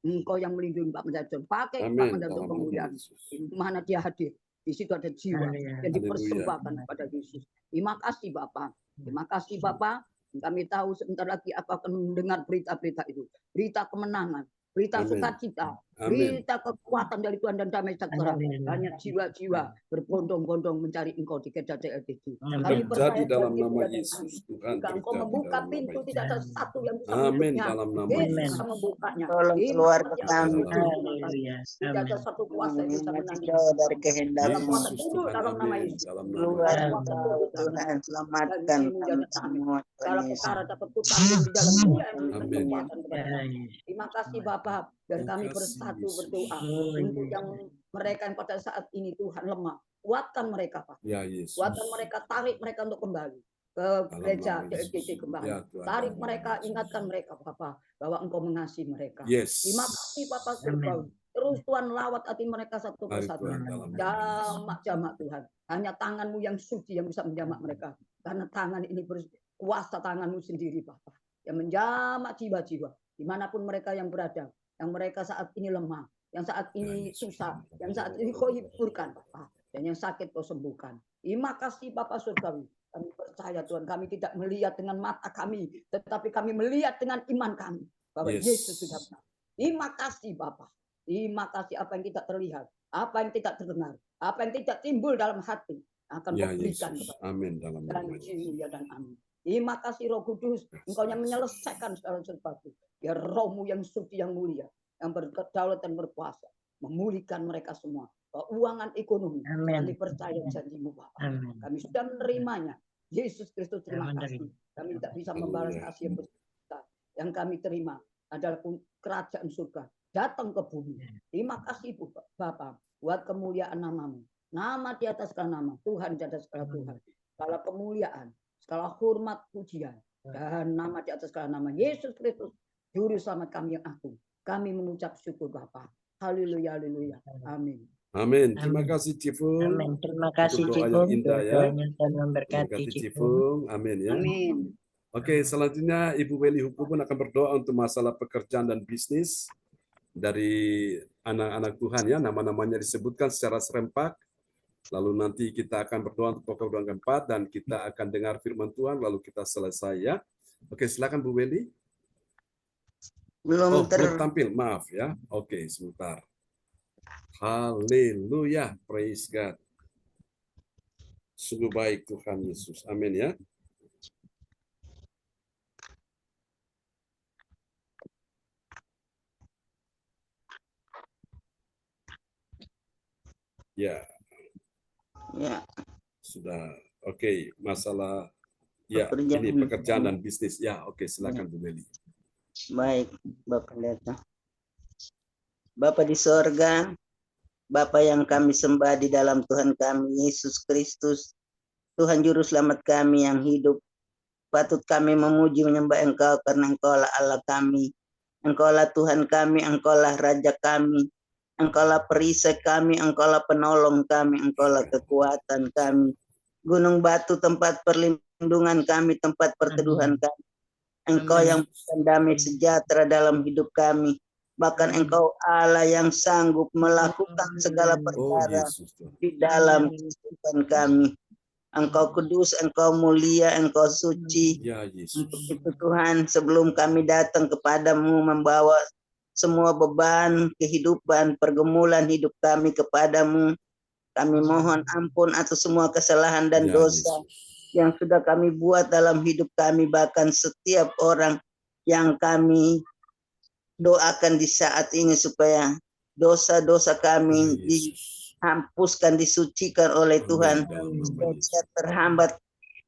Engkau yang melindungi Pak Mendajon. Pakai Pak Amin. Mendajon Dalam nama kemuliaan. Yesus. Di mana dia hadir. Di situ ada jiwa yang dipersembahkan kepada Yesus. Terima kasih Bapak. Terima kasih Bapak. Kami tahu sebentar lagi aku akan mendengar berita-berita itu. Berita kemenangan, berita Amin. sukacita, Amin. berita kekuatan dari Tuhan dan damai sejahtera. Banyak jiwa-jiwa berbondong-bondong mencari Engkau di Kedai LDG. Kami Terjadi percaya dalam janji nama dan Yesus. amin. Tuhan Jika Engkau terjadi membuka dalam nama pintu, Yesus. tidak ada satu yang bisa Amin menutupnya. dalam nama Yesus Yesus. akan membukanya. Tolong Terima keluarga kasih, kami. Tuhan. Terima kasih. Tidak ada satu kuasa yang bisa Masih menandingi jauh dari dalam kehendakmu. kuasa Yesus tubuh, Tuhan. dalam nama Amin. Yesus. Dalam nama Keluar Yesus. Kuasa engkau tubuh, Tuhan, selamatkan janji-Mu kami dan amin. semua Tuhan Segala Yesus. perkara dapat kutanggung di dalam Dia yang memberikan Amin. kekuatan kepada kami. Terima kasih Bapak. Dan Terima kami kasih, bersatu Yesus. berdoa untuk yang mereka yang pada saat ini Tuhan lemah. Kuatkan mereka Pak. Ya Yesus. Kuatkan mereka, tarik mereka untuk kembali ke Dalam gereja nama Yesus. DLDC kembali. Ya Tuhan. Tarik dalam nama mereka, Yesus. ingatkan mereka Bapak bahwa Engkau mengasihi mereka. Yes. Terima kasih Bapak Surgawi. Terus Tuhan lawat hati mereka satu Mari persatu. Tuhan dalam nama Yesus. Jamak-jamak Tuhan. Hanya tangan-Mu yang suci yang bisa menjamak mereka. Karena tangan ini berkuasa tangan-Mu sendiri Bapak. Yang menjamak jiwa-jiwa. Dimanapun mereka yang berada. Yang mereka saat ini lemah. Yang saat ini susah. Yang saat ini Kau hiburkan Bapak. Dan yang sakit Kau sembuhkan. Terima kasih Bapak Surgawi. Kami percaya Tuhan. Kami tidak melihat dengan mata kami. Tetapi kami melihat dengan iman kami. Bahwa Yes. Yesus sudah benar. Terima kasih Bapak. Terima kasih apa yang tidak terlihat. Apa yang tidak terdengar. Apa yang tidak timbul dalam hati. Akan Ya Kau berikan Yesus. kepada Amin dalam nama janji Yesus. mulia dan amin. Terima kasih Roh Kudus, Engkau yang menyelesaikan segala sesuatu. Ya Roh-Mu yang suci, yang mulia, yang berdaulat dan berkuasa, memulihkan mereka semua. Keuangan ekonomi, kami percaya janji-Mu Bapa. Kami sudah menerimanya. Yesus Kristus, terima kasih. Kami tidak bisa membalas kasih yang besar. Yang kami terima adalah kerajaan surga datang ke bumi. Terima kasih Bapa buat kemuliaan nama-Mu. Nama di atas segala nama, Tuhan di atas segala Tuhan. Segala kemuliaan, segala hormat, pujian, dan nama di atas segala nama Yesus Kristus, Juru Selamat kami yang agung. Kami mengucap syukur Bapa. Haleluya, haleluya. Amin. Amin. Terima kasih Cifung. Amin. Terima kasih Untuk doa yang Cipung. indah ya. Doanya Tuhan Terima memberkati kasih Cipung. Cifung. Amin ya. Amin. Oke, selanjutnya Ibu Weli Hukum pun akan berdoa untuk masalah pekerjaan dan bisnis dari anak-anak Tuhan ya. Nama-namanya disebutkan secara serempak. Lalu nanti kita akan berdoa untuk pokok doa keempat dan kita akan dengar firman Tuhan lalu kita selesai ya. Oke, silakan Bu Weli. Belum Belum tampil, maaf ya. Oke, sebentar. Haleluya, praise God. Sungguh baik Tuhan Yesus. Amin ya. Ya. Ya. Sudah. Oke, masalah ya Pekerjaan. ini pekerjaan dan bisnis. Ya, oke, silakan Bu Meli. Baik, Bapak Pendeta. Bapak di sorga, Bapak yang kami sembah di dalam Tuhan kami, Yesus Kristus, Tuhan Juru Selamat kami yang hidup. Patut kami memuji menyembah Engkau karena Engkaulah Allah kami. Engkaulah Tuhan kami, Engkaulah Raja kami. Engkaulah perisai kami, Engkaulah penolong kami, Engkaulah kekuatan kami. Gunung batu tempat perlindungan kami, tempat perteduhan kami. Engkau yang memberikan damai sejahtera dalam hidup kami. Bahkan Engkau Allah yang sanggup melakukan segala perkara di dalam kehidupan kami. Engkau kudus, Engkau mulia, Engkau suci. Ya, Yesus. Untuk itu Tuhan, sebelum kami datang kepadamu membawa semua beban kehidupan, pergumulan hidup kami kepadamu, kami mohon ampun atas semua kesalahan dan dosa yang sudah kami buat dalam hidup kami, bahkan setiap orang yang kami doakan di saat ini supaya dosa-dosa kami dihapuskan, disucikan oleh Tuhan. Setiap terhambat,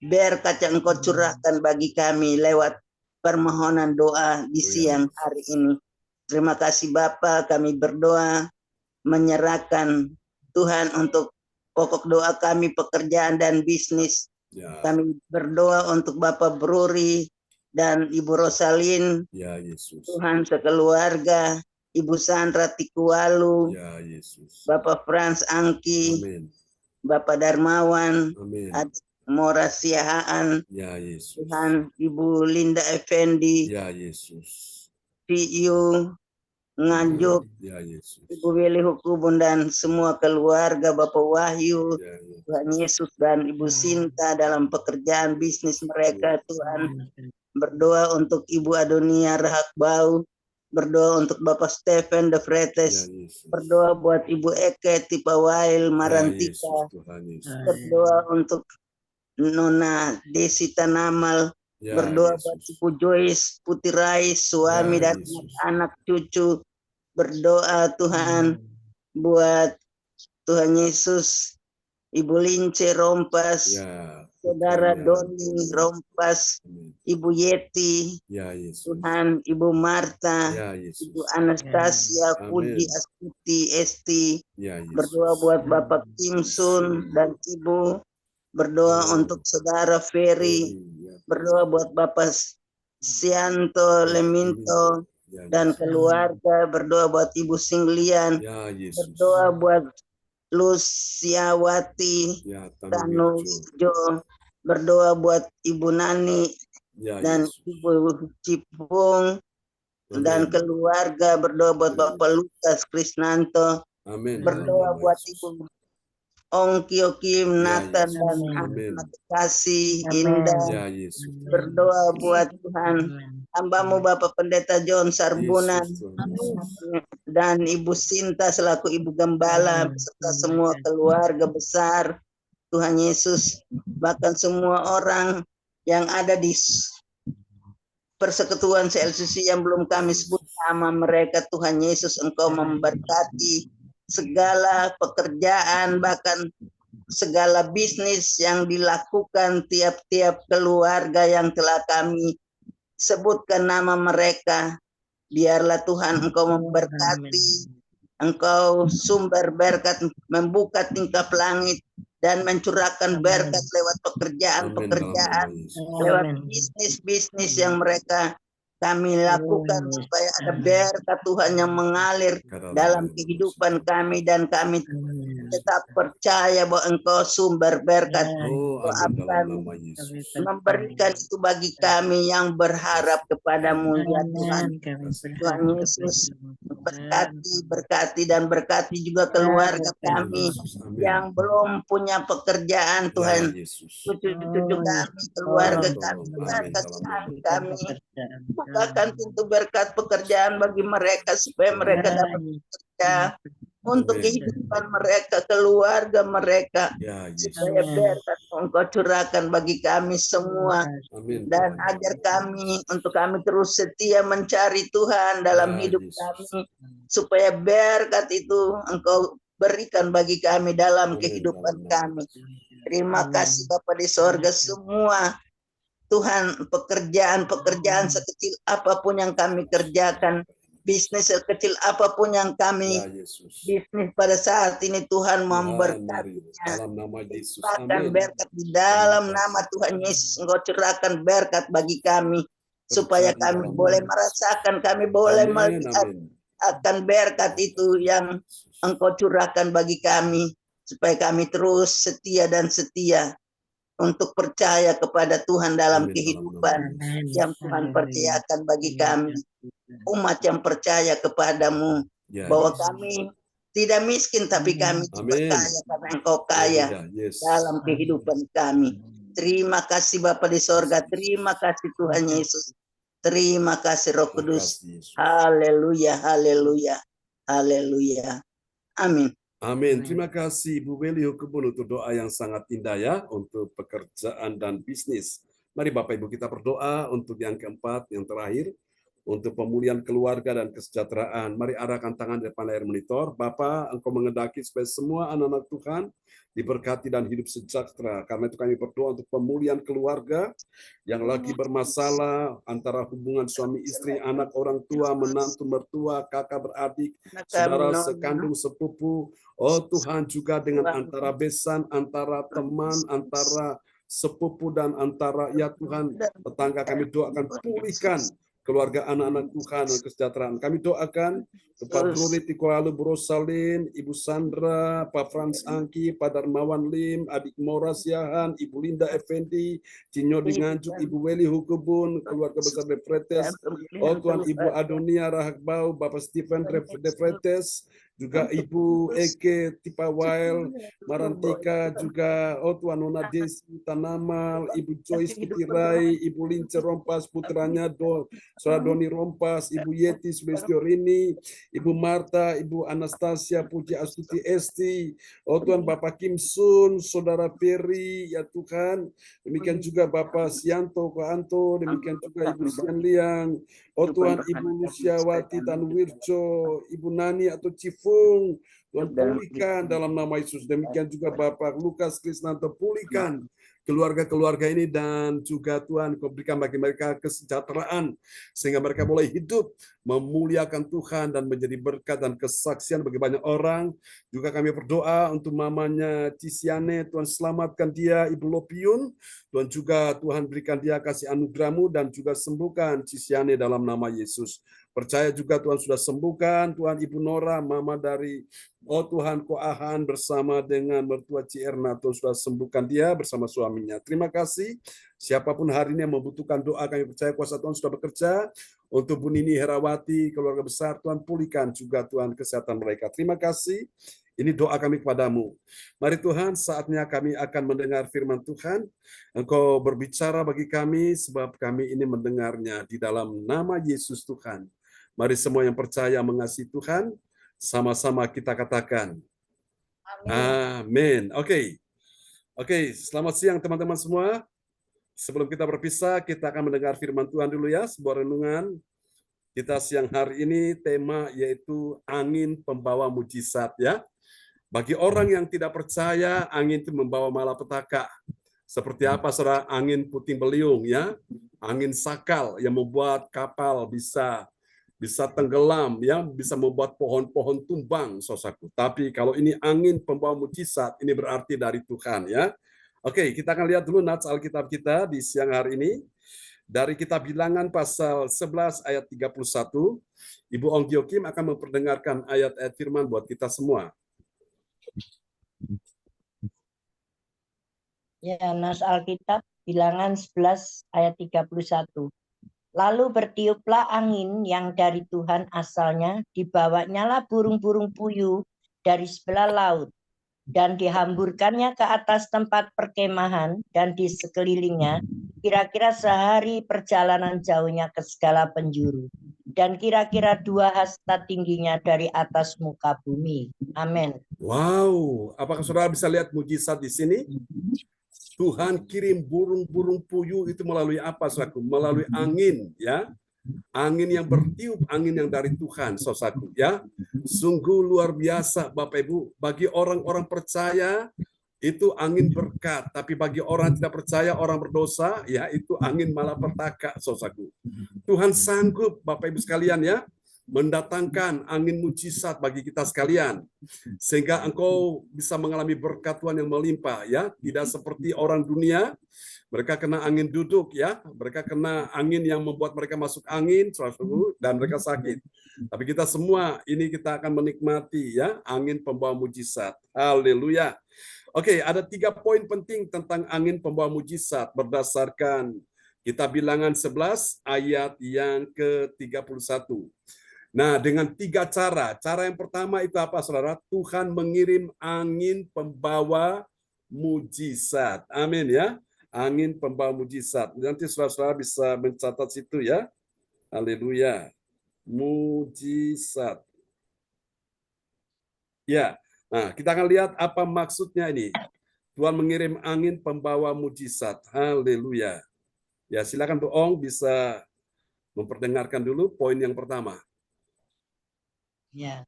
biar kaca Engkau curahkan bagi kami lewat permohonan doa di siang hari ini. Terima kasih Bapa, kami berdoa menyerahkan Tuhan untuk pokok doa kami, pekerjaan dan bisnis. Kami berdoa untuk Bapak Bruri dan Ibu Rosalin, ya Yesus. Tuhan sekeluarga, Ibu Sandra Tikualu, ya Yesus. Bapak Frans Angki, Amin. Bapak Darmawan, Amin. Mora Siahaan, ya Yesus. Tuhan Ibu Linda Effendi, ya Yesus. PU Nganjuk, Ya Yesus. Ibu Willy Hukubun dan semua keluarga Bapak Wahyu, Ya, ya. Tuhan Yesus dan Ibu Sinta dalam pekerjaan bisnis mereka, Tuhan. Berdoa untuk Ibu Adonia Rahakbau, berdoa untuk Bapak Stephen De Ya Fretes, Yesus. berdoa buat Ibu Eke Tipawail Ya Marantika, Yesus, Tuhan Yesus. berdoa untuk Nona Desi Tanamal, Ya berdoa buat Yesus. Ibu Joyce Putirai, suami Ya, dan Yesus. anak cucu, berdoa Tuhan buat Tuhan Yesus, Ibu Lince Rompas, Ya, Saudara putranya. Doni Rompas, Amin. Ibu Yeti, Ya Yesus. Tuhan, Ibu Marta, Ya Yesus. Ibu Anastasia, Amin. Pudi, Astuti, Esti, Ya Yesus. berdoa buat Bapak Kim Sun dan Ibu, berdoa Oh. untuk Saudara Ferry, Ya, berdoa buat Bapak Sianto Leminto Ya, dan Yesus. keluarga, berdoa buat Ibu Singlian, Ya Yesus. berdoa buat Luciawati, Ya Tanu Tanumirjo. Jo, berdoa buat Ibu Nani Ya dan Yesus. Ibu Cipung dan Amin. keluarga, berdoa buat Ya, Bapak Lukas Krisnanto, Amin. berdoa Dalam nama buat Yesus. Ibu Ong Kyo Kim, Ya Nathan Yesus. dan Amin. anak kasih Amin. Indah, Ya Yesus. berdoa buat Tuhan hambamu Bapak Pendeta John Sarbunan Yesus, Tuhan Yesus. dan Ibu Sinta selaku Ibu Gembala beserta semua keluarga besar Tuhan Yesus, bahkan semua orang yang ada di persekutuan CLCC yang belum kami sebut nama mereka, Tuhan Yesus, Engkau memberkati segala pekerjaan, bahkan segala bisnis yang dilakukan tiap-tiap keluarga yang telah kami sebutkan nama mereka. Biarlah Tuhan Engkau memberkati, Engkau sumber berkat, membuka tingkap langit dan mencurahkan berkat lewat Amin. pekerjaan-pekerjaan, Dalam nama Yesus. lewat bisnis-bisnis yang mereka kami lakukan, supaya ada berkat Tuhan yang mengalir dalam kehidupan kami, dan kami tetap percaya bahwa Engkau sumber berkat. Oh, Engkau amin. akan Dalam nama Yesus. memberikan itu bagi kami yang berharap kepadamu, ya Tuhan. Tuhan Yesus, berkati dan berkati juga keluarga kami Amin. yang belum punya pekerjaan, Ya Tuhan. Yesus. Cucu-cucu kami, keluarga kami, Amin. Tuhan, Dalam kasihan nama kami. Bukakan pintu berkat pekerjaan bagi mereka supaya mereka dapat bekerja untuk Amin. kehidupan mereka, keluarga mereka, Ya Yesus. supaya berkat Engkau curahkan bagi kami semua, Amin. dan Tuhan. ajar kami untuk kami terus setia mencari Tuhan dalam Ya, hidup Yesus. kami, supaya berkat itu Engkau berikan bagi kami dalam Amin. kehidupan Dalam nama kami. Terima kasih Bapa di sorga, semua Tuhan, pekerjaan-pekerjaan sekecil apapun yang kami kerjakan, bisnis sekecil apapun yang kami Ya Yesus. bisnis pada saat ini, Tuhan Tuhan, memberkati. mari dalam nama Yesus. Curahkan Amin. berkat di dalam Amin. nama Tuhan Yesus. Engkau curahkan berkat bagi kami, supaya Terjadi kami dalam boleh nama merasakan, kami boleh Amin. melihat Amin. akan berkat itu yang Engkau curahkan bagi kami, supaya kami terus setia dan setia untuk percaya kepada Tuhan dalam Amin. kehidupan Dalam nama Yesus. yang Tuhan percayakan bagi kami, umat yang percaya kepadamu, Ya, bahwa Yesus. kami tidak miskin, tapi kami Amin. kaya karena Engkau kaya Haleluya. Yes. dalam kehidupan kami. Terima kasih Bapa di sorga, terima kasih Tuhan Yesus, terima kasih Roh Terima Kudus. kasih, Yesus. Haleluya, haleluya, haleluya. Amin. Amin. Terima kasih Ibu Willy Hukubun untuk doa yang sangat indah ya untuk pekerjaan dan bisnis. Mari Bapak Ibu kita berdoa untuk yang keempat, yang terakhir, untuk pemulihan keluarga dan kesejahteraan. Mari arahkan tangan di depan layar monitor. Bapa, Engkau mengendaki supaya semua anak-anak Tuhan diberkati dan hidup sejahtera. Karena itu kami berdoa untuk pemulihan keluarga yang lagi bermasalah antara hubungan suami istri, anak orang tua, menantu mertua, kakak beradik, saudara sekandung sepupu. Oh Tuhan, juga dengan antara besan, antara teman, antara sepupu dan antara ya Tuhan tetangga, kami doakan pulihkan keluarga anak-anak Tuhan dan kesejahteraan. Kami doakan Pak Bruni Tikualu Brosalin, Ibu Sandra, Pak Frans Angki, Pak Darmawan Lim, Adik Mora Siahan, Ibu Linda Effendi, Cinyo di Nganjuk, Ibu Weli Hukubun, keluarga besar De Fretes, oh Tuhan Ibu Adonia Rahakbau, Bapak Stephen De Fretes, juga Ibu Eke Tipawail, Marantika, juga oh Tuhan Nona Desi Tanamal, Ibu Joyce Kutirai, Ibu Lince Rompas, putranya Saudara Doni Rompas, Ibu Yeti Sulistiorini, Ibu Marta, Ibu Anastasia Puji Astuti Esti, oh Tuhan Bapak Kim Sun, Saudara Ferry, ya Tuhan, demikian juga Bapak Sianto Koanto, demikian juga Ibu Sian Liang, oh Tuhan Ibu Luciawati Tanwirjo, Ibu Nani atau Cifung, Tuhan pulihkan dalam nama Yesus, demikian juga Bapak Lukas Krisnanto, pulihkan keluarga-keluarga ini, dan juga Tuhan Kau berikan bagi mereka kesejahteraan sehingga mereka boleh hidup memuliakan Tuhan dan menjadi berkat dan kesaksian bagi banyak orang. Juga kami berdoa untuk mamanya Cisiane, Tuhan selamatkan dia, Ibu Lopiun, Tuhan juga Tuhan berikan dia kasih anugerah-Mu dan juga sembuhkan Cisiane dalam nama Yesus. Percaya juga Tuhan sudah sembuhkan Tuhan Ibu Nora, mama dari oh Tuhan Koahan bersama dengan mertua Cierna, Tuhan sudah sembuhkan dia bersama suaminya. Terima kasih. Siapapun hari ini yang membutuhkan doa, kami percaya kuasa Tuhan sudah bekerja. Untuk Bu Nini Herawati, keluarga besar, Tuhan pulihkan juga Tuhan kesehatan mereka. Terima kasih. Ini doa kami kepadamu. Mari Tuhan, saatnya kami akan mendengar firman Tuhan. Engkau berbicara bagi kami, sebab kami ini mendengarnya di dalam nama Yesus Tuhan. Mari semua yang percaya mengasihi Tuhan, sama-sama kita katakan. Amin. Oke, selamat siang teman-teman semua. Sebelum kita berpisah, kita akan mendengar firman Tuhan dulu ya, sebuah renungan. Kita siang hari ini tema yaitu angin pembawa mujizat ya. Bagi orang yang tidak percaya, angin itu membawa malapetaka. Seperti apa saudara? Angin puting beliung ya, angin sakal yang membuat kapal bisa tenggelam, ya, bisa membuat pohon-pohon tumbang, saudaraku. Tapi kalau ini angin pembawa mujizat, ini berarti dari Tuhan, ya. Oke, kita akan lihat dulu nats Alkitab kita di siang hari ini. Dari kitab Bilangan pasal 11 ayat 31, Ibu Onggyo Kim akan memperdengarkan ayat-ayat firman buat kita semua. Ya, nats Alkitab Bilangan 11 ayat 31. Lalu bertiuplah angin yang dari Tuhan asalnya, dibawanyalah burung-burung puyuh dari sebelah laut, dan dihamburkannya ke atas tempat perkemahan dan di sekelilingnya, kira-kira sehari perjalanan jauhnya ke segala penjuru, dan kira-kira 2 hasta tingginya dari atas muka bumi. Amin. Wow, apakah saudara bisa lihat mujizat di sini? Tuhan kirim burung-burung puyuh itu melalui apa, saudaraku? Melalui angin, ya. Angin yang bertiup, angin yang dari Tuhan, saudaraku, ya. Sungguh luar biasa, Bapak Ibu. Bagi orang-orang percaya, itu angin berkat. Tapi bagi orang tidak percaya, orang berdosa, ya itu angin malapetaka, saudaraku. Tuhan sanggup, Bapak Ibu sekalian, ya, mendatangkan angin mujizat bagi kita sekalian, sehingga engkau bisa mengalami berkat Tuhan yang melimpah, ya. Tidak seperti orang dunia, mereka kena angin duduk, ya, mereka kena angin yang membuat mereka masuk angin, dan mereka sakit. Tapi kita semua ini kita akan menikmati, ya, angin pembawa mujizat. Haleluya. Oke, ada 3 poin penting tentang angin pembawa mujizat berdasarkan Kitab Bilangan 11 ayat yang ke-31. Nah, dengan 3 cara. Cara yang pertama itu apa, saudara? Tuhan mengirim angin pembawa mujizat. Amin ya. Angin pembawa mujizat. Nanti saudara-saudara bisa mencatat situ ya. Haleluya. Mujizat. Ya. Nah, kita akan lihat apa maksudnya ini. Tuhan mengirim angin pembawa mujizat. Haleluya. Ya, silakan Bu Ong bisa memperdengarkan dulu poin yang pertama. Ya.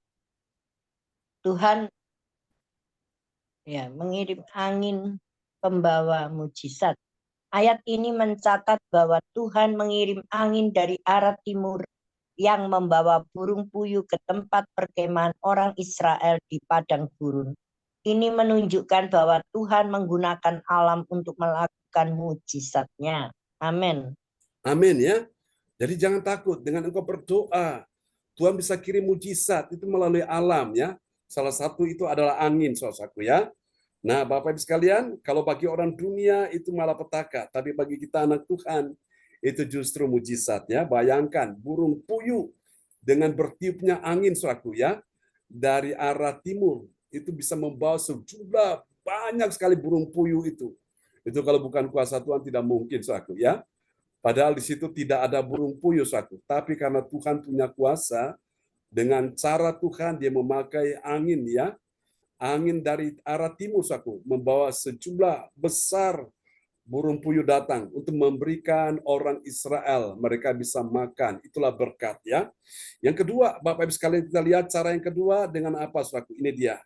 Tuhan ya mengirim angin pembawa mujizat. Ayat ini mencatat bahwa Tuhan mengirim angin dari arah timur yang membawa burung puyuh ke tempat perkemahan orang Israel di padang gurun. Ini menunjukkan bahwa Tuhan menggunakan alam untuk melakukan mujizatnya. Amin. Amin ya. Jadi jangan takut, dengan engkau berdoa, Tuhan bisa kirim mujizat itu melalui alam ya. Salah satu itu adalah angin, saudaraku ya. Nah, Bapak Ibu sekalian, kalau bagi orang dunia itu malapetaka, tapi bagi kita anak Tuhan itu justru mujizat ya. Bayangkan burung puyuh dengan bertiupnya angin, saudaraku ya, dari arah timur itu bisa membawa sejumlah banyak sekali burung puyuh itu. Itu kalau bukan kuasa Tuhan tidak mungkin, saudaraku ya. Padahal di situ tidak ada burung puyuh, saudaraku. Tapi karena Tuhan punya kuasa, dengan cara Tuhan dia memakai angin ya, angin dari arah timur, saudaraku, membawa sejumlah besar burung puyuh datang untuk memberikan orang Israel mereka bisa makan. Itulah berkat ya. Yang kedua, Bapak Ibu sekalian, kita lihat cara yang kedua dengan apa, saudaraku? Ini dia.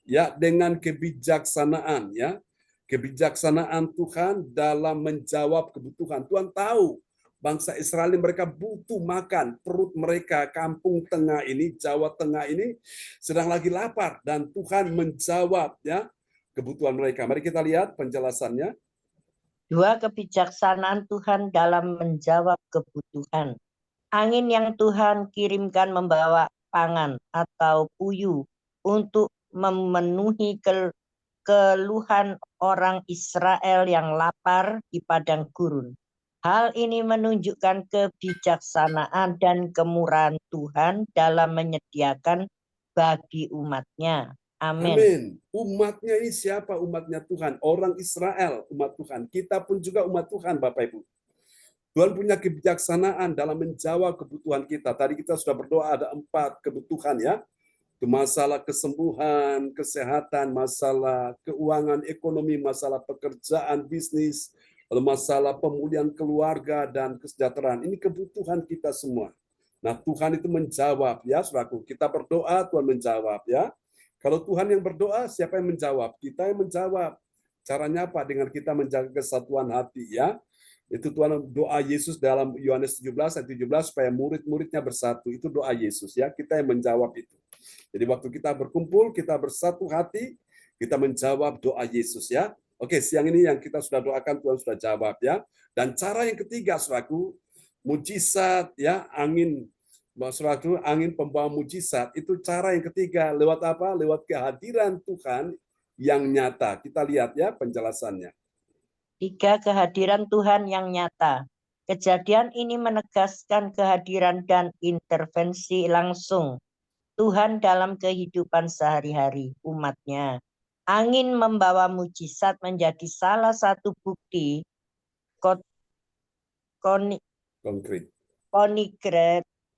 Ya, dengan kebijaksanaan ya. Kebijaksanaan Tuhan dalam menjawab kebutuhan. Tuhan tahu bangsa Israel mereka butuh makan, perut mereka kampung tengah ini, Jawa Tengah ini sedang lagi lapar dan Tuhan menjawab ya kebutuhan mereka. Mari kita lihat penjelasannya. Dua, kebijaksanaan Tuhan dalam menjawab kebutuhan. Angin yang Tuhan kirimkan membawa pangan atau puyuh untuk memenuhi keluhan orang Israel yang lapar di padang gurun. Hal ini menunjukkan kebijaksanaan dan kemurahan Tuhan dalam menyediakan bagi umatnya. Amin. Amin. Umatnya ini siapa? Umatnya Tuhan. Orang Israel, umat Tuhan. Kita pun juga umat Tuhan, Bapak Ibu. Tuhan punya kebijaksanaan dalam menjawab kebutuhan kita. Tadi kita sudah berdoa ada 4 kebutuhan ya. Masalah kesembuhan, kesehatan, masalah keuangan, ekonomi, masalah pekerjaan, bisnis, lalu masalah pemulihan keluarga dan kesejahteraan. Ini kebutuhan kita semua. Nah, Tuhan itu menjawab ya, saudaraku. Kita berdoa, Tuhan menjawab ya. Kalau Tuhan yang berdoa, siapa yang menjawab? Kita yang menjawab. Caranya apa? Dengan kita menjaga kesatuan hati ya. Itu Tuhan doa Yesus dalam Yohanes 17 ayat 17 supaya murid-muridnya bersatu. Itu doa Yesus ya. Kita yang menjawab itu. Jadi waktu kita berkumpul, kita bersatu hati, kita menjawab doa Yesus ya. Oke, siang ini yang kita sudah doakan Tuhan sudah jawab ya. Dan cara yang ketiga, saudaraku, mujizat ya, angin saudaraku, angin pembawa mujizat itu cara yang ketiga lewat apa? Lewat kehadiran Tuhan yang nyata. Kita lihat ya penjelasannya. 3, kehadiran Tuhan yang nyata. Kejadian ini menegaskan kehadiran dan intervensi langsung Tuhan dalam kehidupan sehari-hari umatnya. Angin membawa mujizat menjadi salah satu bukti konkret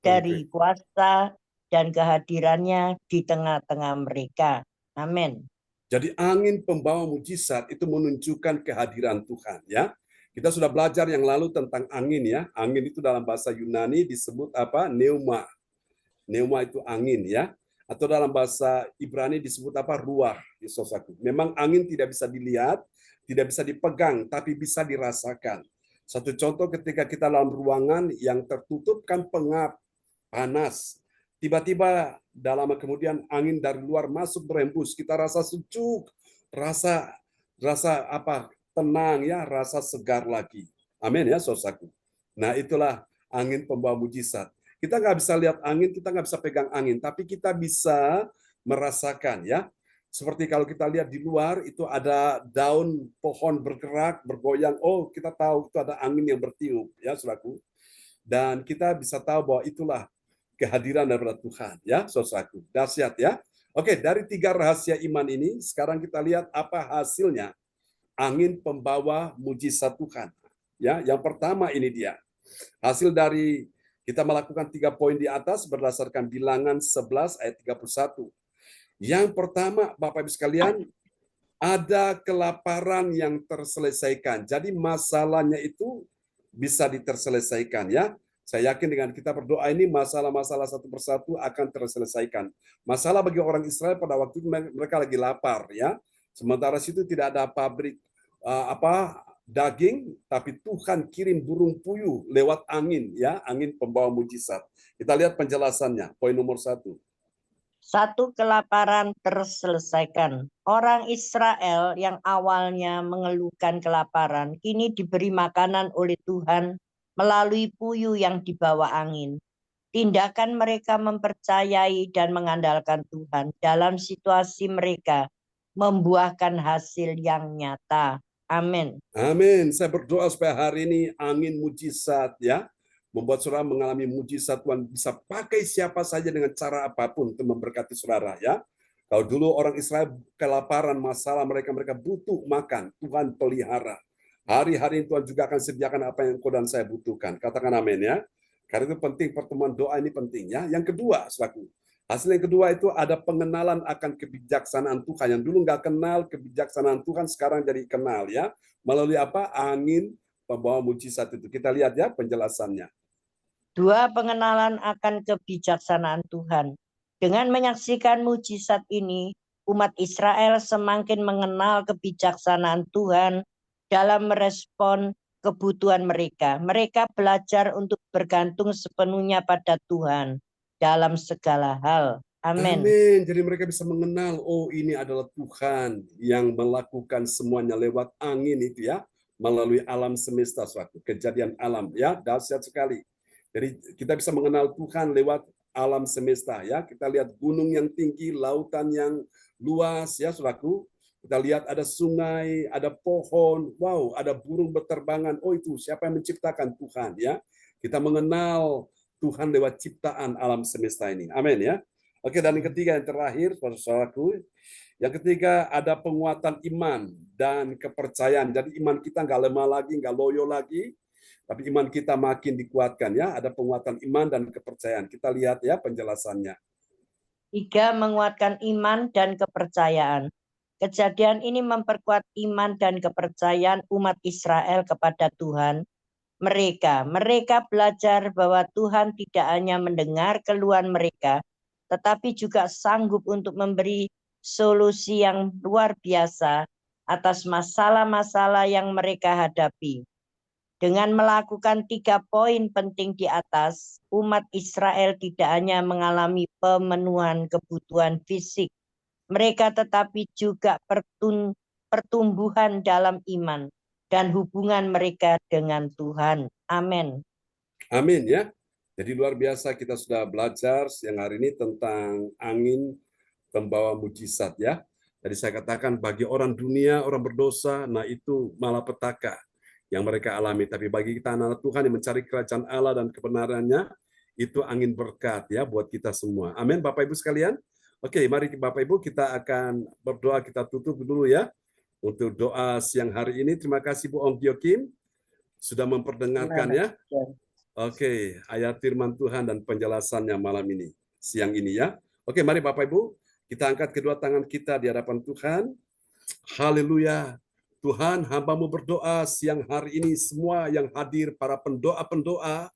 dari kuasa dan kehadirannya di tengah-tengah mereka. Amin. Jadi angin pembawa mujizat itu menunjukkan kehadiran Tuhan ya. Kita sudah belajar yang lalu tentang angin ya. Angin itu dalam bahasa Yunani disebut apa? Pneuma. Pneuma itu angin ya. Atau dalam bahasa Ibrani disebut apa? Ruah. Memang angin tidak bisa dilihat, tidak bisa dipegang, tapi bisa dirasakan. Satu contoh ketika kita dalam ruangan yang tertutup kan pengap, panas. Tiba-tiba dalam kemudian angin dari luar masuk berembus, kita rasa sejuk, rasa apa? Tenang ya, rasa segar lagi. Amin ya, saudaraku. Nah, itulah angin pembawa mujizat. Kita nggak bisa lihat angin, kita nggak bisa pegang angin, tapi kita bisa merasakan ya. Seperti kalau kita lihat di luar itu ada daun pohon bergerak, bergoyang. Oh, kita tahu itu ada angin yang bertiup ya, saudaraku. Dan kita bisa tahu bahwa itulah kehadiran daripada Tuhan ya, saudaraku. Dahsyat ya. Oke, dari 3 rahasia iman ini sekarang kita lihat apa hasilnya. Angin pembawa mujizat Tuhan. Ya, yang pertama ini dia. Hasil dari kita melakukan 3 poin di atas berdasarkan Bilangan 11 ayat 31. Yang pertama, Bapak Ibu sekalian, ada kelaparan yang terselesaikan. Jadi masalahnya itu bisa diterselesaikan ya. Saya yakin dengan kita berdoa ini masalah-masalah satu persatu akan terselesaikan. Masalah bagi orang Israel pada waktu itu mereka lagi lapar ya. Sementara situ tidak ada pabrik daging, tapi Tuhan kirim burung puyuh lewat angin ya, angin pembawa mujizat. Kita lihat penjelasannya. Poin nomor 1. 1, kelaparan terselesaikan. Orang Israel yang awalnya mengeluhkan kelaparan, kini diberi makanan oleh Tuhan melalui puyuh yang dibawa angin. Tindakan mereka mempercayai dan mengandalkan Tuhan dalam situasi mereka membuahkan hasil yang nyata. Amin. Amin. Saya berdoa supaya hari ini angin mujizat ya, membuat saudara mengalami mujizat. Tuhan bisa pakai siapa saja dengan cara apapun untuk memberkati saudara ya. Kalau dulu orang Israel kelaparan, masalah mereka butuh makan, Tuhan pelihara. Hari-hari Tuhan juga akan sediakan apa yang kau dan saya butuhkan. Katakan amin ya. Karena itu penting, pertemuan doa ini penting ya. Yang kedua, saudaraku, hasil yang kedua itu ada pengenalan akan kebijaksanaan Tuhan. Yang dulu nggak kenal kebijaksanaan Tuhan, sekarang jadi kenal ya. Melalui apa? Angin pembawa mujizat itu. Kita lihat ya penjelasannya. 2. Pengenalan akan kebijaksanaan Tuhan. Dengan menyaksikan mujizat ini, umat Israel semakin mengenal kebijaksanaan Tuhan dalam merespon kebutuhan mereka. Mereka belajar untuk bergantung sepenuhnya pada Tuhan dalam segala hal. Amin. Amin. Jadi mereka bisa mengenal, oh ini adalah Tuhan yang melakukan semuanya lewat angin itu ya, melalui alam semesta, suatu kejadian alam ya, dahsyat sekali. Jadi kita bisa mengenal Tuhan lewat alam semesta ya. Kita lihat gunung yang tinggi, lautan yang luas ya, saudaraku. Kita lihat ada sungai, ada pohon, wow, ada burung berterbangan. Oh itu siapa yang menciptakan? Tuhan ya. Kita mengenal Tuhan lewat ciptaan alam semesta ini. Amin ya. Oke, dan yang ketiga yang terakhir, saudaraku, yang ketiga ada penguatan iman dan kepercayaan. Jadi iman kita nggak lemah lagi, nggak loyo lagi, tapi iman kita makin dikuatkan ya. Ada penguatan iman dan kepercayaan. Kita lihat ya penjelasannya. 3. Menguatkan iman dan kepercayaan. Kejadian ini memperkuat iman dan kepercayaan umat Israel kepada Tuhan. Mereka belajar bahwa Tuhan tidak hanya mendengar keluhan mereka, tetapi juga sanggup untuk memberi solusi yang luar biasa atas masalah-masalah yang mereka hadapi. Dengan melakukan 3 poin penting di atas, umat Israel tidak hanya mengalami pemenuhan kebutuhan fisik, mereka tetapi juga pertumbuhan dalam iman dan hubungan mereka dengan Tuhan. Amin. Amin ya. Jadi luar biasa kita sudah belajar siang hari ini tentang angin pembawa mujizat ya. Jadi saya katakan bagi orang dunia, orang berdosa, nah itu malapetaka yang mereka alami. Tapi bagi kita anak Tuhan yang mencari kerajaan Allah dan kebenarannya, itu angin berkat ya buat kita semua. Amin Bapak Ibu sekalian. Oke, mari Bapak Ibu kita akan berdoa, kita tutup dulu ya. Untuk doa siang hari ini, terima kasih Bu Ongkyo Kim sudah memperdengarkan ya. Oke, ayat firman Tuhan dan penjelasannya malam ini, siang ini ya. Oke, mari Bapak Ibu, kita angkat kedua tangan kita di hadapan Tuhan. Haleluya. Tuhan, hamba-Mu berdoa siang hari ini, semua yang hadir, para pendoa-pendoa,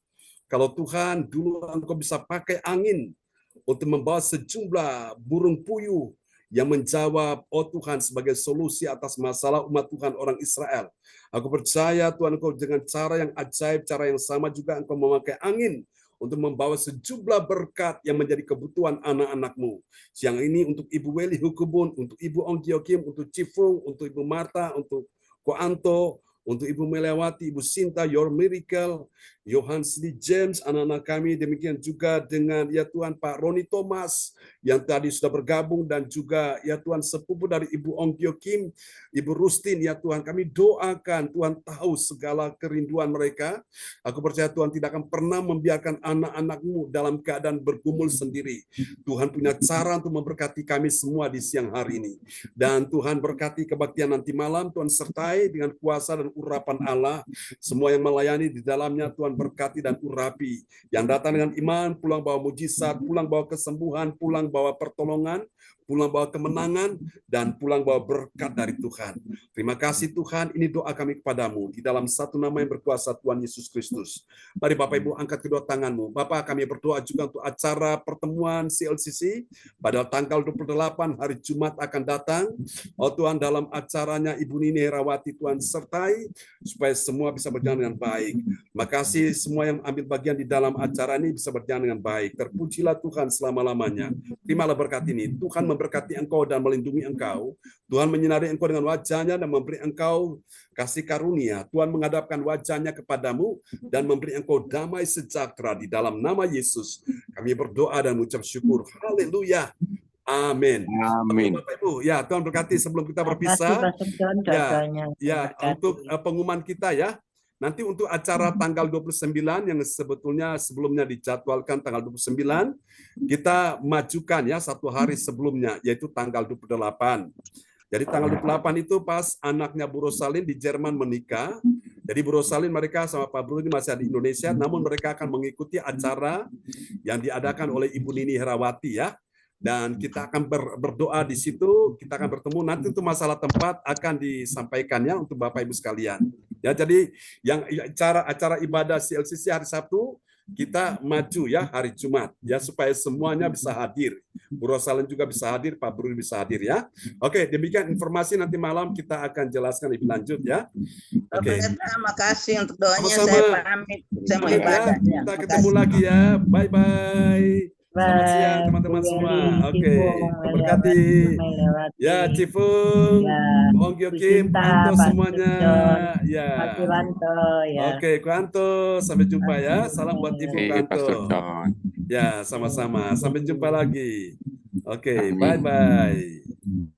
kalau Tuhan dulu Engkau bisa pakai angin untuk membawa sejumlah burung puyuh yang menjawab, oh Tuhan, sebagai solusi atas masalah umat Tuhan orang Israel. Aku percaya Tuhan Engkau dengan cara yang ajaib, cara yang sama juga Engkau memakai angin untuk membawa sejumlah berkat yang menjadi kebutuhan anak-anak-Mu. Siang ini untuk Ibu Weli Hukubun, untuk Ibu Ongkyo Kim, untuk Cifung, untuk Ibu Marta, untuk Ko Anto, untuk Ibu Melewati, Ibu Sinta, Your Miracle, Johan Sidi James, anak-anak kami, demikian juga dengan ya Tuhan Pak Roni Thomas yang tadi sudah bergabung, dan juga ya Tuhan sepupu dari Ibu Ongkyo Kim, Ibu Rustin, ya Tuhan kami doakan, Tuhan tahu segala kerinduan mereka. Aku percaya Tuhan tidak akan pernah membiarkan anak-anak-Mu dalam keadaan bergumul sendiri. Tuhan punya cara untuk memberkati kami semua di siang hari ini. Dan Tuhan berkati kebaktian nanti malam, Tuhan sertai dengan kuasa dan urapan Allah. Semua yang melayani di dalamnya Tuhan berkati dan urapi. Yang datang dengan iman, pulang bawa mujizat, pulang bawa kesembuhan, pulang bawa pertolongan, pulang bawa kemenangan, dan pulang bawa berkat dari Tuhan. Terima kasih Tuhan, ini doa kami kepadamu, di dalam satu nama yang berkuasa Tuhan Yesus Kristus. Mari Bapak Ibu angkat kedua tanganmu. Bapak, kami berdoa juga untuk acara pertemuan CLCC, pada tanggal 28 hari Jumat akan datang. Oh Tuhan, dalam acaranya Ibu Nini Herawati, Tuhan sertai, supaya semua bisa berjalan dengan baik. Terima kasih kasih semua yang ambil bagian di dalam acara ini bisa berjalan dengan baik. Terpujilah Tuhan selama-lamanya. Terimalah berkat ini. Tuhan memberkati engkau dan melindungi engkau. Tuhan menyinari engkau dengan wajahnya dan memberi engkau kasih karunia. Tuhan menghadapkan wajahnya kepadamu dan memberi engkau damai sejahtera di dalam nama Yesus. Kami berdoa dan mengucap syukur. Haleluya. Amin. Amin. Bapak Ibu, ya Tuhan berkati sebelum kita Terima kasih berpisah. Pastor John Ya, doanya. ya Berkati. untuk pengumuman kita ya. Nanti untuk acara tanggal 29 yang sebetulnya sebelumnya dijadwalkan tanggal 29, kita majukan ya 1 hari sebelumnya, yaitu tanggal 28. Jadi tanggal 28 itu pas anaknya Bu Rosalin di Jerman menikah. Jadi Bu Rosalin mereka sama Pak Bro ini masih ada di Indonesia, namun mereka akan mengikuti acara yang diadakan oleh Ibu Nini Herawati ya. Dan kita akan berdoa di situ, kita akan bertemu. Nanti untuk masalah tempat akan disampaikannya untuk Bapak Ibu sekalian. Ya, jadi yang acara ibadah CLCC hari Sabtu kita maju ya hari Jumat ya supaya semuanya bisa hadir. Bu Rosalin juga bisa hadir, Pak Bro bisa hadir ya. Oke, demikian informasi nanti malam kita akan jelaskan lebih lanjut ya. Oke. Terima kasih untuk doanya. Sama-sama. Saya pamit. Saya mau Ya, ibadah. Ya, kita makasih. ketemu lagi ya. Bye-bye. Selamat siang Bye, teman-teman Bu semua. Yeri, Oke, Cipung, berkati. melewati. Ya, Cifung, Ya, Bong Gyo Bu Kim, Sinta, Kuanto Pak semuanya. John, Ya. Pak Kiwanto, ya. Oke, Kuanto, sampai jumpa ya. Salam buat Ibu Oke, Pastor Kuanto. John. Ya, sama-sama. Sampai jumpa lagi. Oke, Amin. bye-bye.